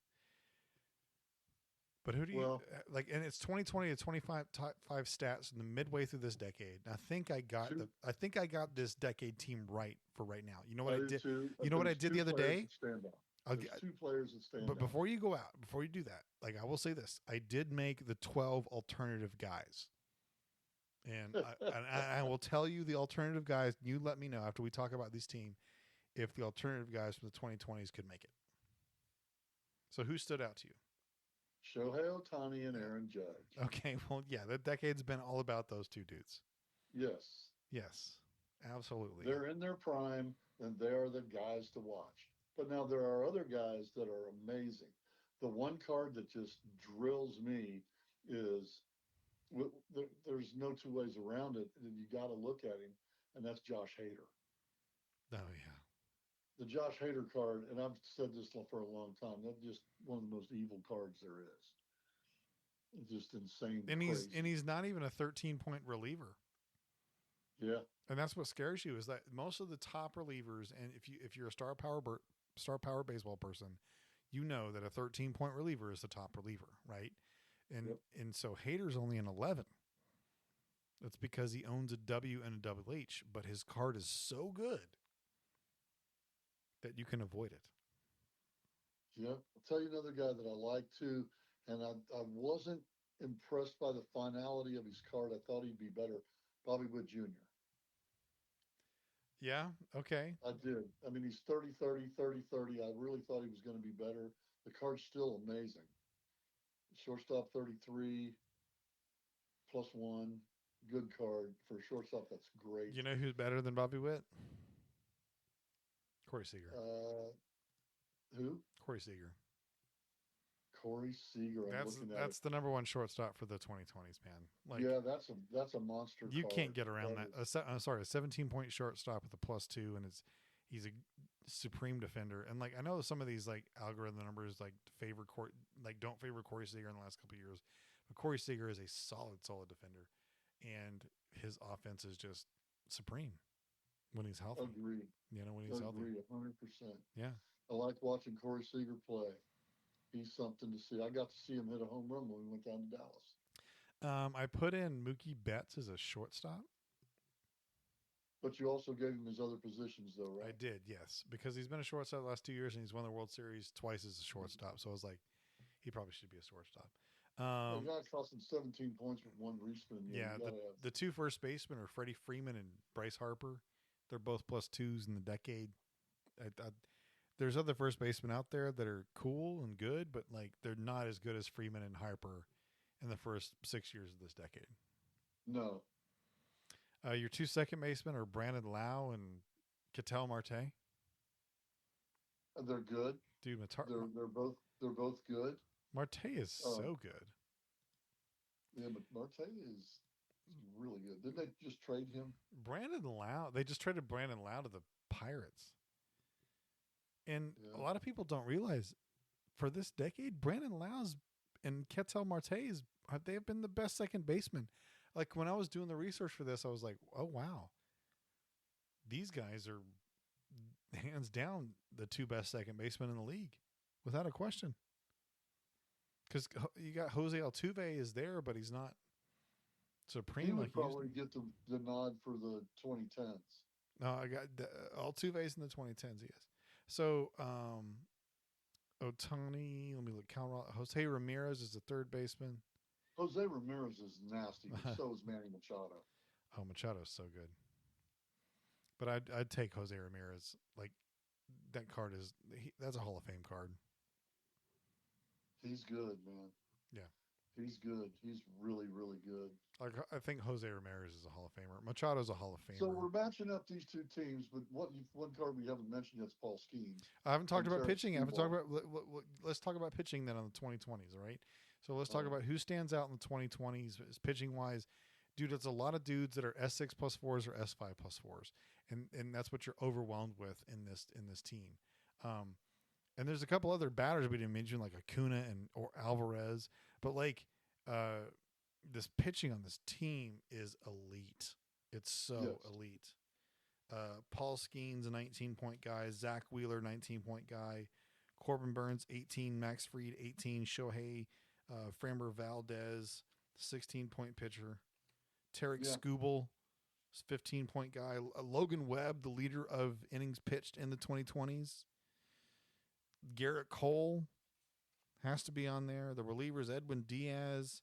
But who do you Well, like? And it's 2020 to 25 top five stats in the midway through this decade. And two, I think I got this decade team right for right now. You know what I I do did? too. You know what I There's did two the other players day? that stand out. I'll There's get, two players that stand but out. before you go out, before you do that, like I will say this: I did make the 12 alternative guys, and I will tell you the alternative guys. You let me know after we talk about this team if the alternative guys from the 2020s could make it. So who stood out to you? Shohei Ohtani and Aaron Judge. Okay, well, yeah, that decade's been all about those two dudes. Yes, Yes, absolutely. they're in their prime, and they are the guys to watch. But now there are other guys that are amazing. The one card that just drills me is there's no two ways around it, and you got to look at him, and that's Josh Hader. Oh yeah. The Josh Hader card, and I've said this for a long time, that's just one of the most evil cards there is. It's just insane, And crazy. he's not even a 13-point reliever. Yeah, And that's what scares you is that most of the top relievers, and if you're a star power baseball person, you know that a 13-point reliever is the top reliever, right? And yep, and so Hader's only an 11. That's because he owns a W and a double H, but his card is so good that you can avoid it. yep. I'll tell you another guy that I like too, and I wasn't impressed by the finality of his card. I thought he'd be better. Bobby Wood Jr. Yeah. Okay. I did. I mean, he's 30 30 30 30. I really thought he was going to be better. The card's still amazing. Shortstop 33, +1. Good card. For a shortstop, that's great. You know who's better than Bobby Witt? Corey Seager. Uh, who? Corey Seager. Corey Seager. I'm looking at it. That's the number one shortstop for the 2020s, man. Like, Yeah, that's a monster you card. can't get around that. Is, I'm sorry, a 17-point shortstop with a +2, and he's a supreme defender. And like I know some of these like algorithm numbers like don't favor Corey Seager in the last couple of years, but Corey Seager is a solid defender, and his offense is just supreme when he's healthy. agree. When he's healthy. Agree 100%. Yeah. I like watching Corey Seager play. He's something to see. I got to see him hit a home run when we went down to Dallas. I put in Mookie Betts as a shortstop. But you also gave him his other positions, though, right? I did, yes, because he's been a shortstop the last 2 years, and he's won the World Series twice as a shortstop. So I was like, he probably should be a shortstop. The guy cost him 17 points with one respin. Yeah, the two first basemen are Freddie Freeman and Bryce Harper. They're both +2s in the decade. There's other first basemen out there that are cool and good, but like they're not as good as Freeman and Harper in the first 6 years of this decade. No. Your two second basemen are Brandon Lau and Ketel Marte. They're good. Dude, they're both good. Marte is so good. Yeah, but Marte is really good. Didn't they just trade him? Brandon Lau. They just traded Brandon Lau to the Pirates. And a lot of people don't realize for this decade, Brandon Lau's and Ketel Marte's, they have been the best second baseman. Like when I was doing the research for this, I was like, oh, wow. These guys are hands down the two best second basemen in the league, without a question. Because you got Jose Altuve is there, but he's not He supreme like would he used to probably be. get the nod for the 2010s. No, I got Altuve's in the 2010s. He is. So Otani, let me look. Jose Ramirez is the third baseman. Jose Ramirez is nasty, but so is Manny Machado. Oh, Machado's so good. But I'd take Jose Ramirez. Like that card is that's a Hall of Fame card. He's good, man. Yeah. He's good. He's really, really good. Like I think Jose Ramirez is a Hall of Famer. Machado's a Hall of So Famer. we're matching up these two teams, but one card we haven't mentioned yet is Paul Skeens I haven't talked and about Tarek pitching. I haven't talked Skubal. about. Let's talk about pitching then on the 2020s. All right. So let's All talk right. about who stands out in the 2020s pitching wise. Dude, it's a lot of dudes that are S6 plus fours or S5 plus fours, and that's what you're overwhelmed with in this team. Um, and there's a couple other batters we didn't mention like Acuna and or Alvarez, but like uh, this pitching on this team is elite. It's so Yes. elite. Paul Skeens, a 19-point guy. Zach Wheeler, 19-point guy. Corbin Burns, 18. Max Fried, 18. Shohei Framber Valdez, 16-point pitcher. Tarek Yeah. Skubal, 15-point guy. Logan Webb, the leader of innings pitched in the 2020s. Garrett Cole has to be on there. The relievers, Edwin Diaz,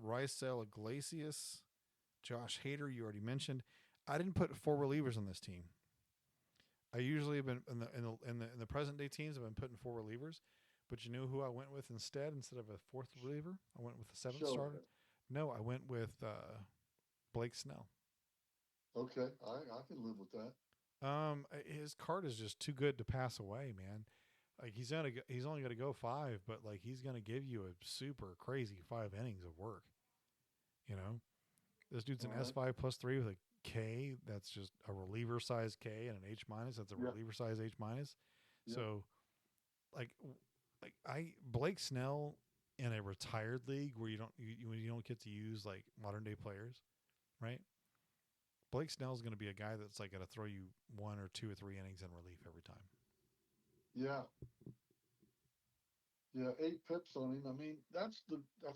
Rysel Iglesias, Josh Hader, you already mentioned. I didn't put four relievers on this team. I usually have been in the present day teams. I've been putting four relievers, but you know who I went with instead of a fourth reliever? I went with the seventh Show starter. it. No, I went with Blake Snell. Okay. I can live with that. His card is just too good to pass away, man. Like he's only gonna go five, but like he's gonna give you a super crazy 5 innings of work. You know, this dude's an All S right. five plus three with a K. That's just a reliever size K and an H minus. That's a Yeah. reliever size H minus. Yeah. So, like, Blake Snell in a retired league where you don't get to use like modern day players, right? Blake Snell's going to be a guy that's like going to throw you 1 or 2 or 3 innings in relief every time. Yeah. Yeah. 8 pips on him. I mean, I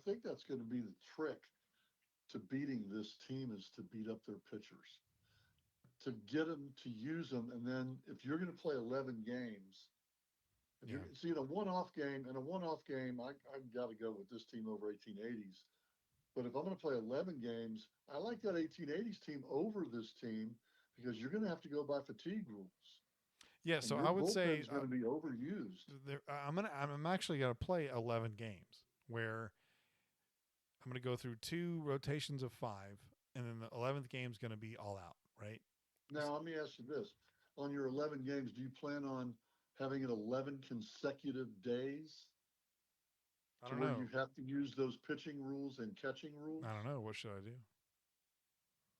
think that's going to be the trick to beating this team is to beat up their pitchers, to get them to use them. And then if you're going to play 11 games, if Yeah. you're see in a one-off game, I've got to go with this team over 1880s. But if I'm going to play 11 games, I like that 1880s team over this team because you're going to have to go by fatigue rules, Yeah. and So your I would say bullpen's going to be overused. I'm actually going to play 11 games where I'm going to go through 2 rotations of 5, and then the 11th game is going to be all out, right? Now, let me ask you this: on your 11 games, do you plan on having it 11 consecutive days I to don't where know. you have to use those pitching rules and catching rules? I don't know. What should I do?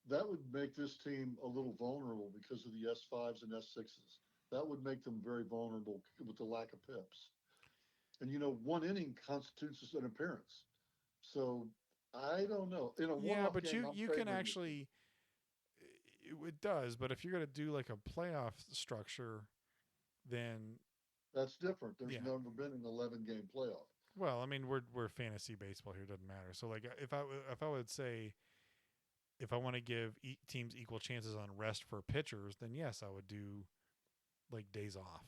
That would make this team a little vulnerable because of the S5s and S6s. That would make them very vulnerable with the lack of pips. And one inning constitutes an appearance. So I don't know. In a Yeah, one-off but game, I'm you can favoring this team. actually it does, but if you're going to do like a playoff structure, then That's different. There's yeah. never been an 11-game playoff. Well, I mean, we're fantasy baseball here. It doesn't matter. So like, if I would say if I want to give teams equal chances on rest for pitchers, then yes, I would do like days off.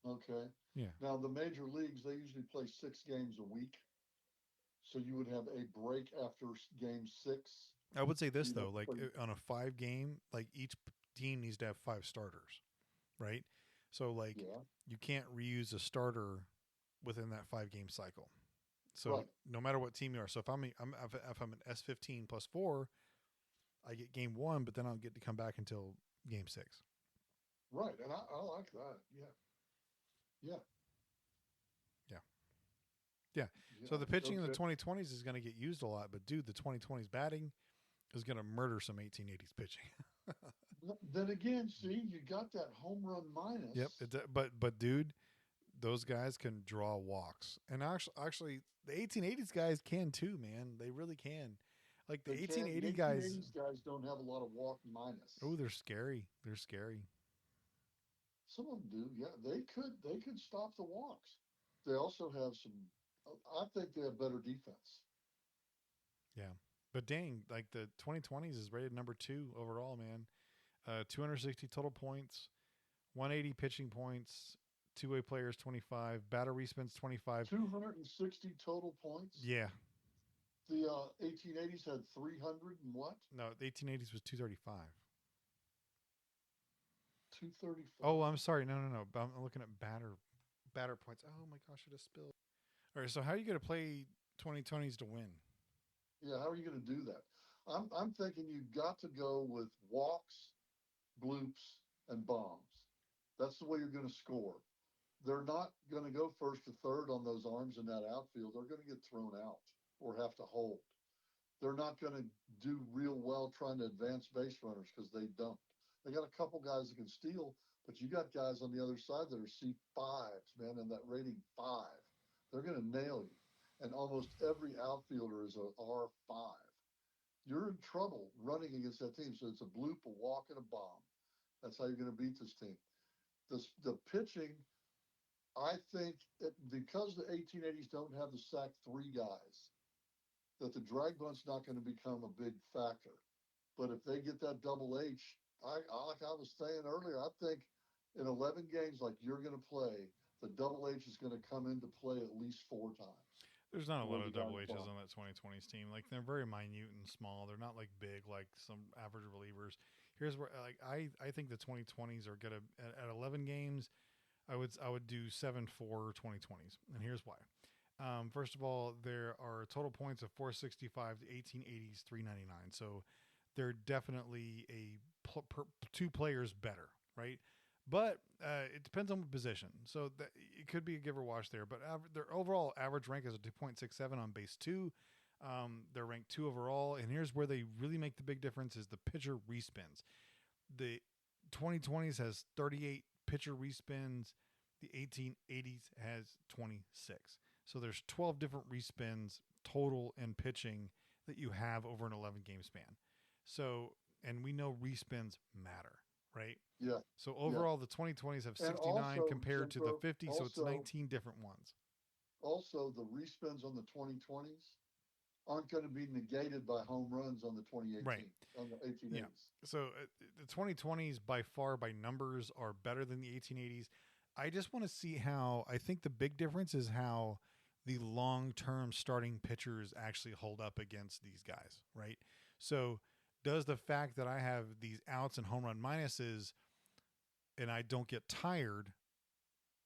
Okay. Yeah. Now, the major leagues, they usually play 6 games a week. So you would have a break after game 6. I would say this You though, don't like play. on a 5 game, like each team needs to have 5 starters, right? So like Yeah. you can't reuse a starter within that 5 game cycle. So Right. no matter what team you are, so if I'm an S15 plus 4, I get game 1, but then I don't get to come back until game 6. Right. And I like that. Yeah. Yeah. Yeah. Yeah. So Yeah. the pitching in the Okay. 2020s is going to get used a lot, but dude, the 2020s batting is going to murder some 1880s pitching. Then again, see, you got that home run Yep. minus. But dude, those guys can draw walks, and actually, the 1880s guys can too, man. They really can. Like the They can. The 1880 guys. 1880s guys don't have a lot of walk minus. Oh, they're scary. They're scary. Some of them do. Yeah, they could stop the walks. They also have some. I think they have better defense. Yeah. But dang, like the 2020s is rated number 2 overall, man. 260 total points, 180 pitching points, two-way players 25, batter respins 25. 260 total points. Yeah. The 1880s had 300 and what? No, the 1880s was 235. 235. Oh, I'm sorry. No, no, no. I'm looking at batter points. Oh my gosh, I just spilled. All right, so how are you going to play 2020s to win? Yeah, how are you going to do that? I'm thinking you've got to go with walks, bloops, and bombs. That's the way you're going to score. They're not going to go first to third on those arms in that outfield. They're going to get thrown out or have to hold. They're not going to do real well trying to advance base runners because they don't. They got a couple guys that can steal, but you got guys on the other side that are C5s, man, and that rating 5. They're going to nail you. And almost every outfielder is a R5. You're in trouble running against that team. So it's a bloop, a walk, and a bomb. That's how you're going to beat this team. The pitching, I think, because the 1880s don't have the sack 3 guys, that the drag bunt's not going to become a big factor. But if they get that double H, like I was saying earlier, I think in 11 games like you're going to play, the double H is going to come into play at least 4 times. There's not a Before lot the of double guy's H's gone. on that 2020s team. Like they're very minute and small. They're not like big like some average relievers. Here's where like I think the 2020s are gonna at 11 games. I would do 7-4 2020s, and here's why. First of all, there are total points of 465 to 1880s 399. So they're definitely two players better, right? But it depends on what position. So it could be a give or wash there. But their overall average rank is a 2.67 on base 2. They're ranked 2 overall. And here's where they really make the big difference is the pitcher respins. The 2020s has 38 pitcher respins. The 1880s has 26. So there's 12 different respins total in pitching that you have over an 11 game span. So, and we know respins matter, right? Yeah, So yeah. overall, the 2020s have And 69 also, compared to the Jimbo, 50, so it's also, 19 different ones. also the respins on the 2020s aren't going to be negated by home runs on the Right. 2018, on the Yeah. 1880s. So the 2020s by far by numbers are better than the 1880s. I just want to see how I think the big difference is how the long-term starting pitchers actually hold up against these guys, right? So does the fact that I have these outs and home run minuses and I don't get tired,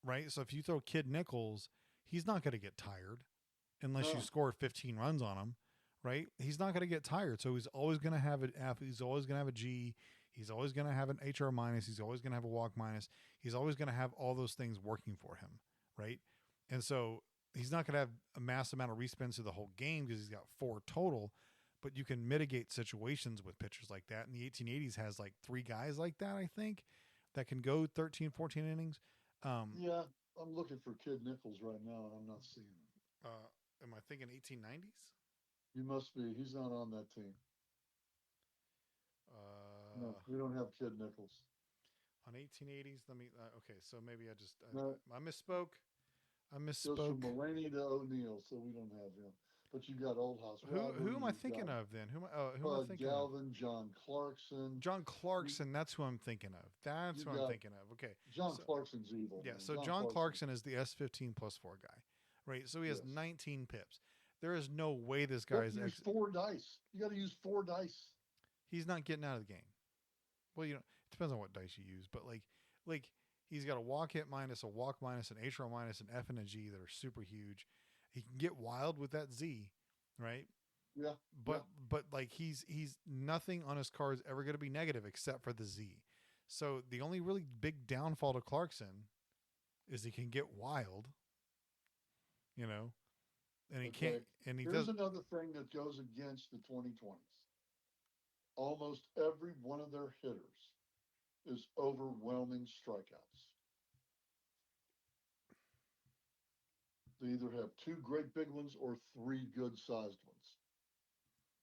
right? So if you throw Kid Nichols, he's not going to get tired unless you No, score 15 runs on him, right? He's not going to get tired. So he's always going to have an F. He's always going to have a G. He's always going to have an HR minus. He's always going to have a walk minus. He's always going to have all those things working for him, right? And so he's not going to have a mass amount of respins through the whole game because he's got 4 total. But you can mitigate situations with pitchers like that. And the 1880s has like 3 guys like that, I think, that can go 13, 14 innings. Um, yeah, I'm looking for Kid Nichols right now, and I'm not seeing him. am I thinking 1890s? You must be. He's not on that team. No, Uh, we don't have Kid Nichols. on 1880s, let me. Okay, so maybe No, I misspoke. I goes from misspoke. Mulaney to O'Neill, so we don't have him. But you got Old House Who Robert. am I You've thinking got of then? Who am I Bud thinking of? Galvin, John Clarkson. John You, Clarkson. That's who I'm thinking of. That's you who I'm got thinking of. Okay, John so Clarkson's evil, yeah, man. so John John Clarkson. Clarkson is the S15 plus 4 guy, right? So he has Yes. 19 pips. There is no way this You have to guy's use 4 dice. You got to use 4 dice. he's not getting out of the game. Well, it depends on what dice you use, but like he's got a walk hit minus, a walk minus, an HR minus, an F and a G that are super huge. He can get wild with that Z, right? Yeah, yeah. But like he's nothing on his card is ever going to be negative except for the Z. So the only really big downfall to Clarkson is he can get wild, you know, and he can't Okay. and he Here's does another thing that goes against the 2020s. Almost every one of their hitters is overwhelming strikeouts. They either have 2 great big ones or 3 good sized ones.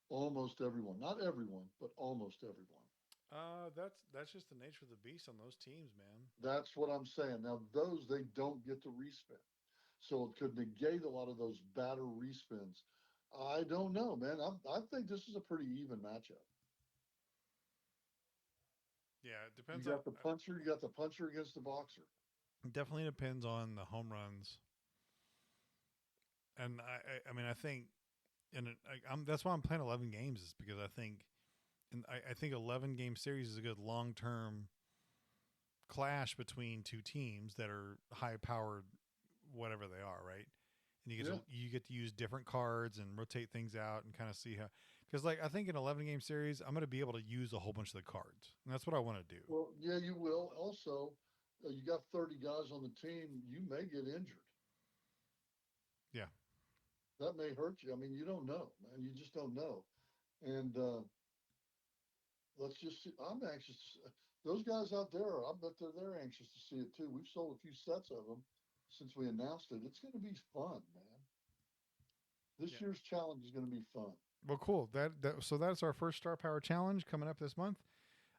Almost everyone. Not everyone, but almost everyone. That's just the nature of the beast on those teams, man. That's what I'm saying. Now, those they don't get to respin. So it could negate a lot of those batter respins. I don't know, man. I think this is a pretty even matchup. Yeah, it You depends on. got the puncher, you got the puncher against the boxer. Definitely depends on the home runs, and I mean, I think, and that's why I'm playing 11 games is because I think, and I think 11 game series is a good long term clash between two teams that are high powered, whatever they are, right? And Yeah. you get to use different cards and rotate things out and kind of see how. Because like I think in 11 game series, I'm going to be able to use a whole bunch of the cards, and that's what I want to do. Well, yeah, you will. Also, you got 30 guys on the team. You may get injured. Yeah, That may hurt you. I mean, you don't know, man. You just don't know. And let's just see. I'm anxious. Those guys out there, I bet they're anxious to see it too. We've sold a few sets of them since we announced it. It's going to be fun, man. yeah. This year's challenge is going to be fun. Well, cool. So that's our first Star Power challenge coming up this month.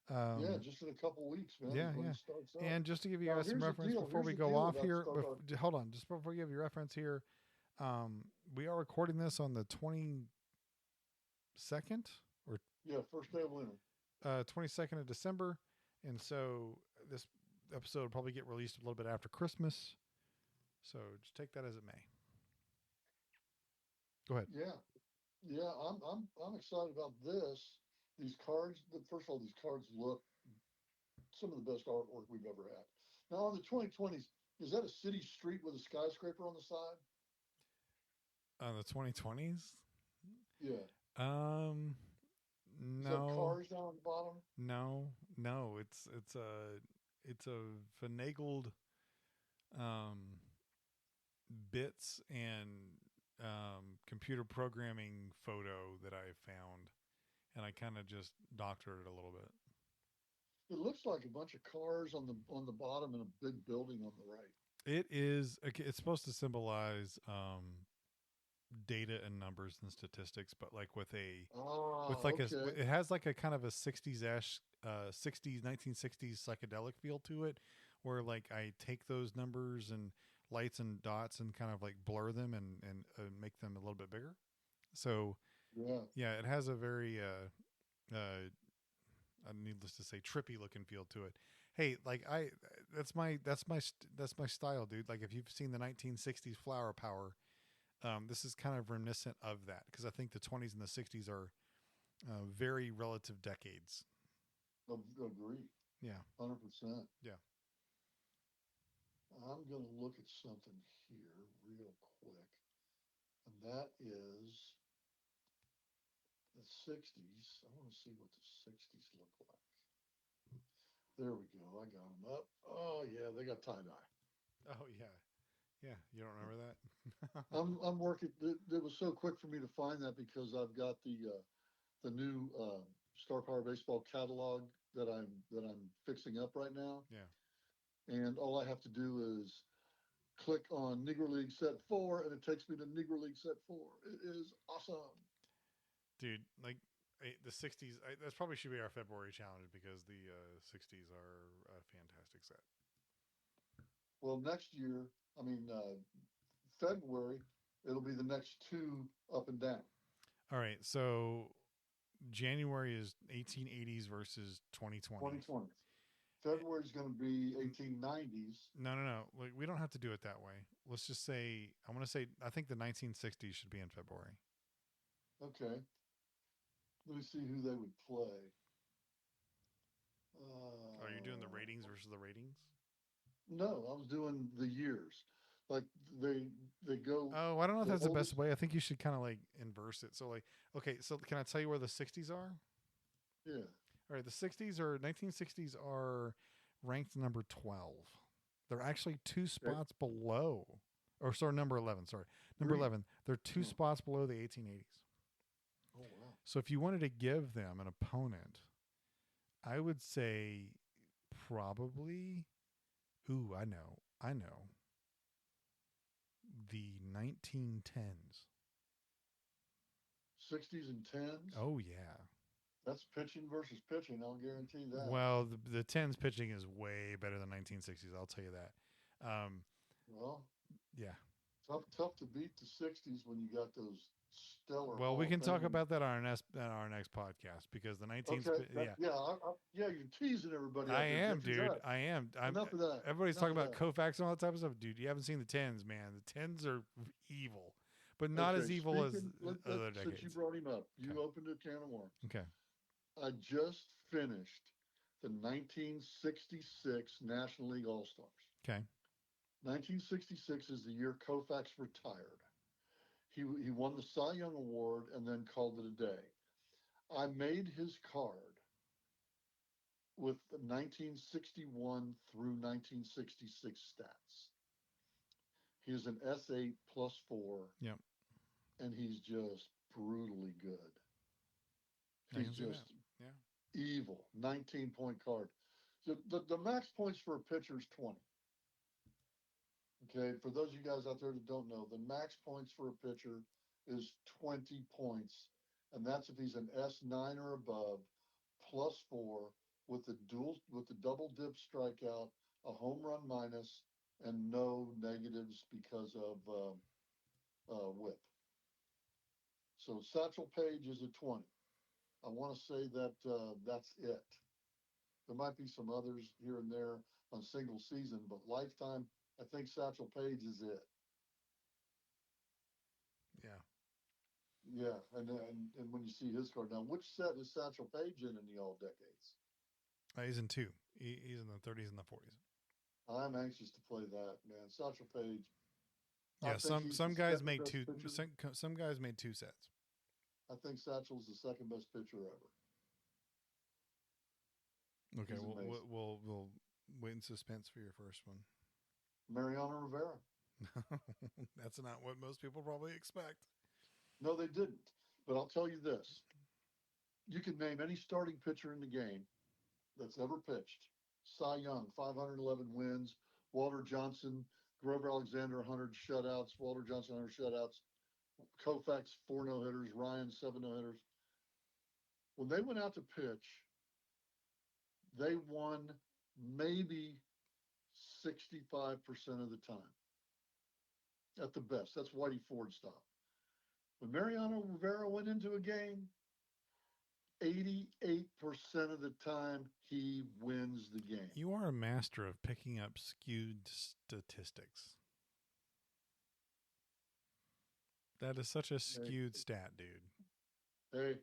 Yeah, Um, just in a couple weeks, man, yeah, is when yeah. it starts up. And just to give you Now, guys some here's the reference deal. before Here's we the go deal off about here, Starbucks. hold on, just before we give you reference here, we are recording this on the 22nd or Yeah, first day of winter. 22nd of December, and so this episode will probably get released a little bit after Christmas. So just take that as it may. Go ahead. Yeah, yeah. I'm excited about this. These cards. First of all, these cards look some of the best artwork we've ever had. Now on the 2020s, is that a city street with a skyscraper on the side? On the 2020s? Yeah. Um, Is that no, cars down on the bottom? no. It's a finagled um bits and computer programming photo that I found, and I kind of just doctored it a little bit. It looks like a bunch of cars on the bottom and a big building on the right. It is. It's supposed to symbolize data and numbers and statistics, but like with Ah, like a okay. it has like a kind of a 60s ash 60s 1960s psychedelic feel to it, where like I take those numbers and lights and dots and kind of like blur them and make them a little bit bigger. So Yeah. yeah, it has a very needless to say, trippy looking feel to it. Hey, like that's my style, dude. Like if you've seen the 1960s Flower Power, this is kind of reminiscent of that because I think the 20s and the 60s are very relative decades. Agree. Yeah, 100%. yeah. I'm going to look at something here real quick. And that is the 60s. I want to see what the 60s look like. There we go. I got them up. Oh, yeah, they got tie dye. Oh yeah, yeah. You don't remember that? I'm working. It was so quick for me to find that because I've got the new Star Power Baseball catalog that I'm fixing up right now, Yeah, and all I have to do is click on Negro League Set 4, and it takes me to Negro League Set 4. It is awesome. dude. Like the 60s. That probably should be our February challenge because the 60s are a fantastic set. Well, next year, I mean February, it'll be the next two up and down. All right, so January is 1880s versus 2020s. 2020. February is going to be 1890s. No, no, no. Like, we don't have to do it that way. Let's just say I want to say I think the 1960s should be in February. Okay. Let me see who they would play. Are you doing the Uh, ratings versus the ratings? no, I was doing the years. Like they go Oh, I don't know if the that's the best oldest. way. I think you should kind of like inverse it. So like, okay, so can I tell you where the 60s are? Yeah. All right, the 60s or 1960s are ranked number 12. They're actually two Okay. spots below, or sorry, number 11. Sorry, number Three. 11. They're two Oh, spots below the 1880s. oh wow. So if you wanted to give them an opponent, I would say probably. Ooh, I know. The 1910s. 60s and 10s. Oh yeah, That's pitching versus pitching. I'll guarantee that. Well, the tens pitching is way better than 1960s. I'll tell you that. Well, Yeah. tough to beat the '60s when you got those stellar Well, we Hall can of talk Fame. about that on our next podcast because the 19s. Okay, Yeah, yeah, you're teasing everybody I out there. am, Get your dude. gut. I am. Enough of that. Everybody's Enough talking of about that. Koufax and all that type of stuff, dude. You haven't seen the tens, man. The tens are evil, but not Okay, as evil as other since you decades. brought him up, Okay. you opened a can of worms. Okay. I just finished the 1966 National League All Stars. Okay. 1966 is the year Koufax retired. He won the Cy Young Award and then called it a day. I made his card with the 1961 through 1966 stats. He is an S8 +4. Yep. And he's just brutally good. I He's can see just that. Yeah. evil. 19-point card. The max points for a pitcher is 20. Okay, for those of you guys out there that don't know, the max points for a pitcher is 20 points, and that's if he's an S9 or above, +4 with the double dip strikeout, a home run minus, and no negatives because of WHIP. So Satchel Paige is a 20. I want to say that that's it. There might be some others here and there on single season, but lifetime, I think Satchel Paige is it. Yeah. Yeah, and when you see his card now, which set is Satchel Paige in the all decades? He's in two. He's in the 30s and the 40s. I'm anxious to play that, man. Satchel Paige. Yeah, some guys made two. Some guys made two sets. I think Satchel's the second best pitcher ever. Okay, we'll wait in suspense for your first one. Mariano Rivera. That's not what most people probably expect. No, they didn't. But I'll tell you this. You can name any starting pitcher in the game that's ever pitched. Cy Young, 511 wins. Walter Johnson, Grover Alexander, 100 shutouts. Walter Johnson, 100 shutouts. Koufax, 4 no-hitters. Ryan, 7 no-hitters. When they went out to pitch, they won maybe 65% of the time. At the best. That's Whitey Ford style. When Mariano Rivera went into a game, 88% of the time he wins the game. You are a master of picking up skewed statistics. That is such a skewed stat, dude. Hey,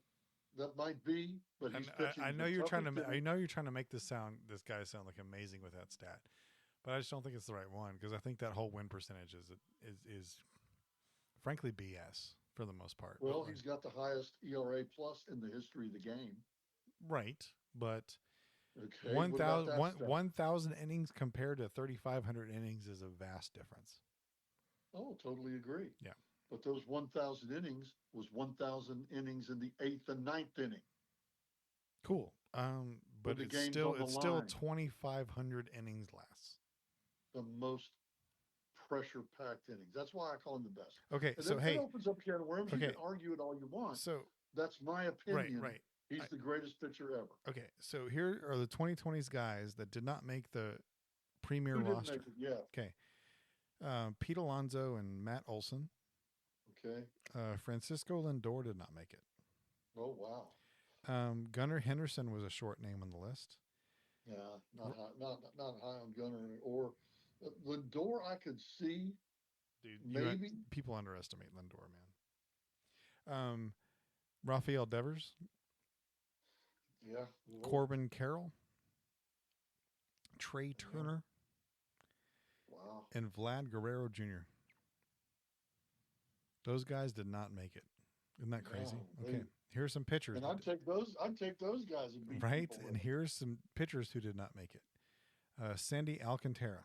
that might be, but he's pitching. I know you're trying to make this guy sound like amazing with that stat, but I just don't think it's the right one because I think that whole win percentage is frankly BS for the most part. Well, he's got the highest ERA plus in the history of the game. Right, but okay, 1,000 innings compared to 3,500 innings is a vast difference. Oh, totally agree. Yeah. But those 1,000 innings was 1,000 innings in the 8th and 9th inning. Cool. But it's still 2,500 innings less. The most pressure-packed innings. That's why I call him the best. Okay, and so it opens up a can of worms. Okay. You can argue it all you want. So that's my opinion. Right. He's the greatest pitcher ever. Okay, so here are the 2020s guys that did not make the premier roster. Didn't make it, yeah. Okay. Pete Alonso and Matt Olson. Okay. Francisco Lindor did not make it. Oh, wow. Gunnar Henderson was a short name on the list. Yeah, not high on Gunnar or Lindor. I could see. Dude, maybe people underestimate Lindor, man. Rafael Devers. Yeah. Corbin Carroll. Trey Turner. Wow. And Vlad Guerrero Jr. Those guys did not make it. Isn't that crazy? Okay. Here's some pitchers. And I'd take those guys and beat right. And here's some pitchers who did not make it. Sandy Alcantara.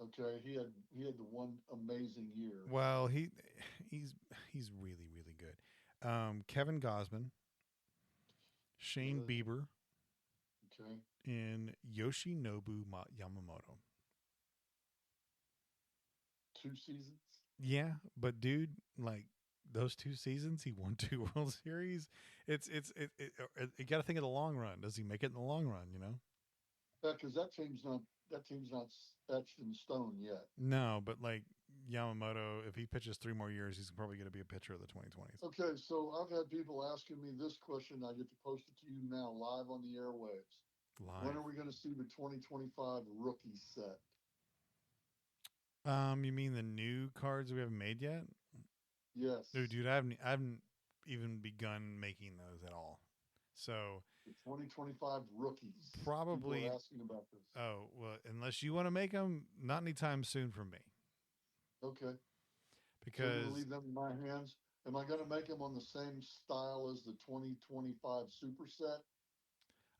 Okay, he had the one amazing year. Well, he's really, really good. Kevin Gausman, Shane Bieber, okay, and Yoshinobu Yamamoto. 2 seasons. Yeah, but dude, like those 2 seasons, he won 2 World Series. You got to think of the long run. Does he make it in the long run? You know. Yeah, because that team's not etched in stone yet. No, but like Yamamoto, if he pitches 3 more years, he's probably going to be a pitcher of the 2020s. Okay, so I've had people asking me this question. I get to post it to you now live on the airwaves. When Live. are we going to see the 2025 rookie set? You mean the new cards we haven't made yet? Yes. No, dude, I haven't even begun making those at all. So The 2025 rookies. probably. People are asking about this. Oh well, unless you want to make them, not anytime soon from me. Okay. Because so I'm going to leave them in my hands. Am I going to make them on the same style as the 2025 super set?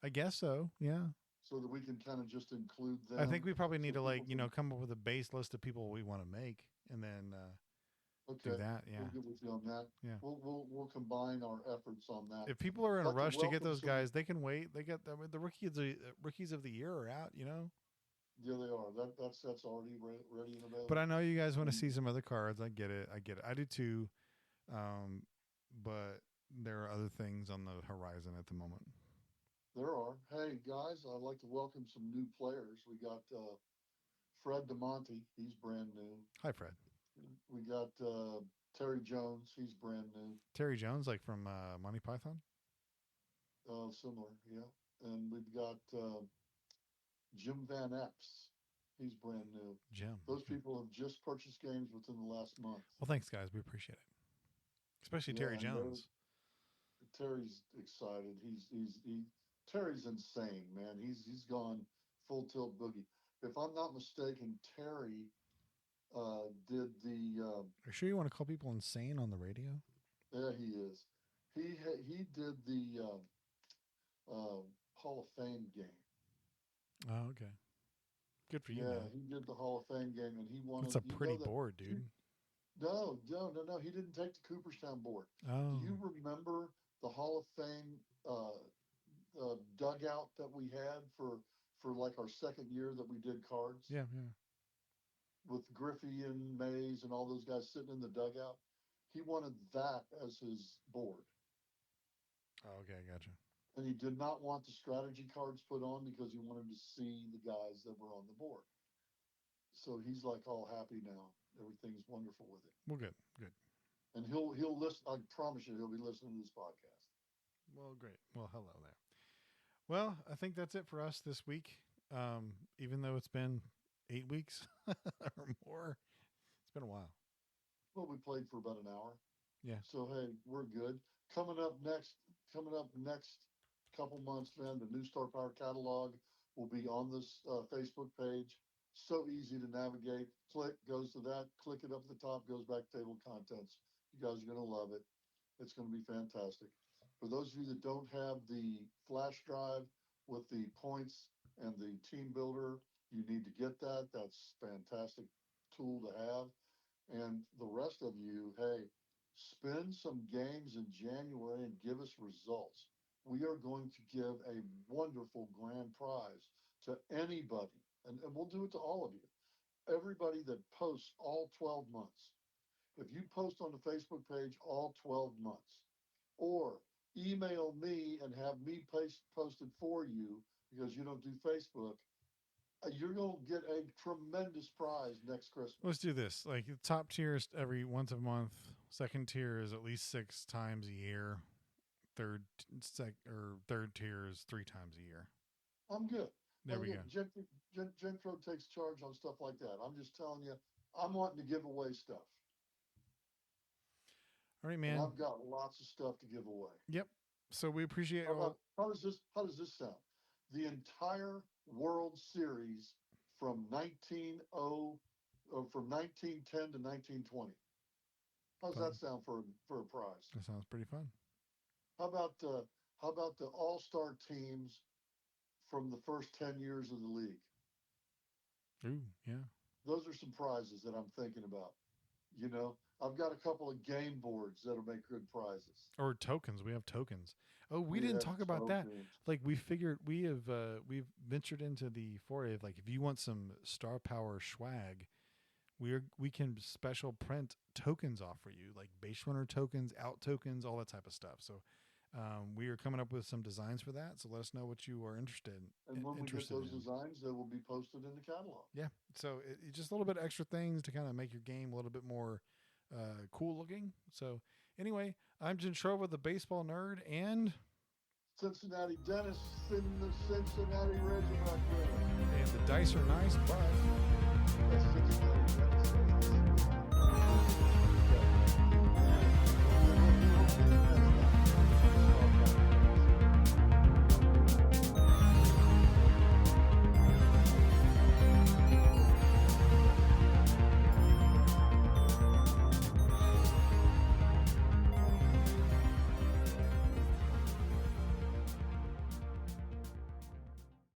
I guess so. Yeah. So that we can kind of just include them. I think we probably need so to come up with a base list of people we want to make, and then okay, do that. Yeah. We'll get with you on that. Yeah. We'll combine our efforts on that. If people are in a Like to rush to get welcome those some- guys, they can wait. They got the rookies of the year are out. You know. Yeah, they are. That's already ready and available. But I know you guys want to see some other cards. I get it. I do too. But there are other things on the horizon at the moment. There are. Hey guys, I'd like to welcome some new players. We got Fred DeMonte. He's brand new. Hi, Fred. We got Terry Jones. He's brand new. Terry Jones, like from Monty Python. Similar, yeah. And we've got Jim Van Epps. He's brand new. Jim. Those people have just purchased games within the last month. Well, thanks, guys. We appreciate it. Especially Terry Jones. Terry's excited. Terry's insane, man. He's gone full tilt boogie. If I'm not mistaken, Terry did the. Are you sure you want to call people insane on the radio? Yeah, he is. He did the Hall of Fame game. Oh, okay. Good for you. Yeah, Man. he did the Hall of Fame game, and he wanted. It's a pretty board, dude. No. He didn't take the Cooperstown board. Oh. Do you remember the Hall of Fame dugout that we had for like our second year that we did cards? Yeah. With Griffey and Mays and all those guys sitting in the dugout. He wanted that as his board. Oh, okay, gotcha. And he did not want the strategy cards put on because he wanted to see the guys that were on the board. So he's like all happy now. Everything's wonderful with it. Well, good. And he'll listen. I promise you, he'll be listening to this podcast. Well, great. Well, hello there. Well, I think that's it for us this week. Even though it's been 8 weeks or more, it's been a while. Well, we played for about an hour. Yeah. So hey, we're good. Coming up next couple months, man, the New Star Power catalog will be on this Facebook page. So easy to navigate. Click, goes to that. Click it up at the top, goes back to table of contents. You guys are going to love it. It's going to be fantastic. For those of you that don't have the flash drive with the points and the team builder, you need to get that. That's a fantastic tool to have. And the rest of you, hey, spend some games in January and give us results. We are going to give a wonderful grand prize to anybody, and we'll do it to all of you. Everybody that posts all 12 months. If you post on the Facebook page all 12 months, or email me and have me post it for you because you don't do Facebook, you're going to get a tremendous prize next Christmas. Let's do this. Like the top tier is every once a month. Second tier is at least 6 times a year. Third tier is 3 times a year. I'm good. There we go. Gentro takes charge on stuff like that. I'm just telling you, I'm wanting to give away stuff. All right, man. And I've got lots of stuff to give away. Yep. So we appreciate how does this sound? The entire World Series from 1910 to 1920. How does that sound for a prize? That sounds pretty fun. How about the all-star teams from the first 10 years of the league? Ooh, yeah. Those are some prizes that I'm thinking about. You know, I've got a couple of game boards that'll make good prizes. Or tokens. We have tokens. Oh, we didn't talk about that. Like we've ventured into the foray of like if you want some star power swag, we can special print tokens off for you, like base runner tokens, out tokens, all that type of stuff. So we are coming up with some designs for that. So let us know what you are interested in. And when we get those designs, they will be posted in the catalog. Yeah. So it's just a little bit extra things to kind of make your game a little bit more cool looking. So anyway, I'm Jen Trova, the baseball nerd, and Cincinnati Dennis in the Cincinnati Reds are not good. And the dice are nice, but That's Cincinnati Dennis.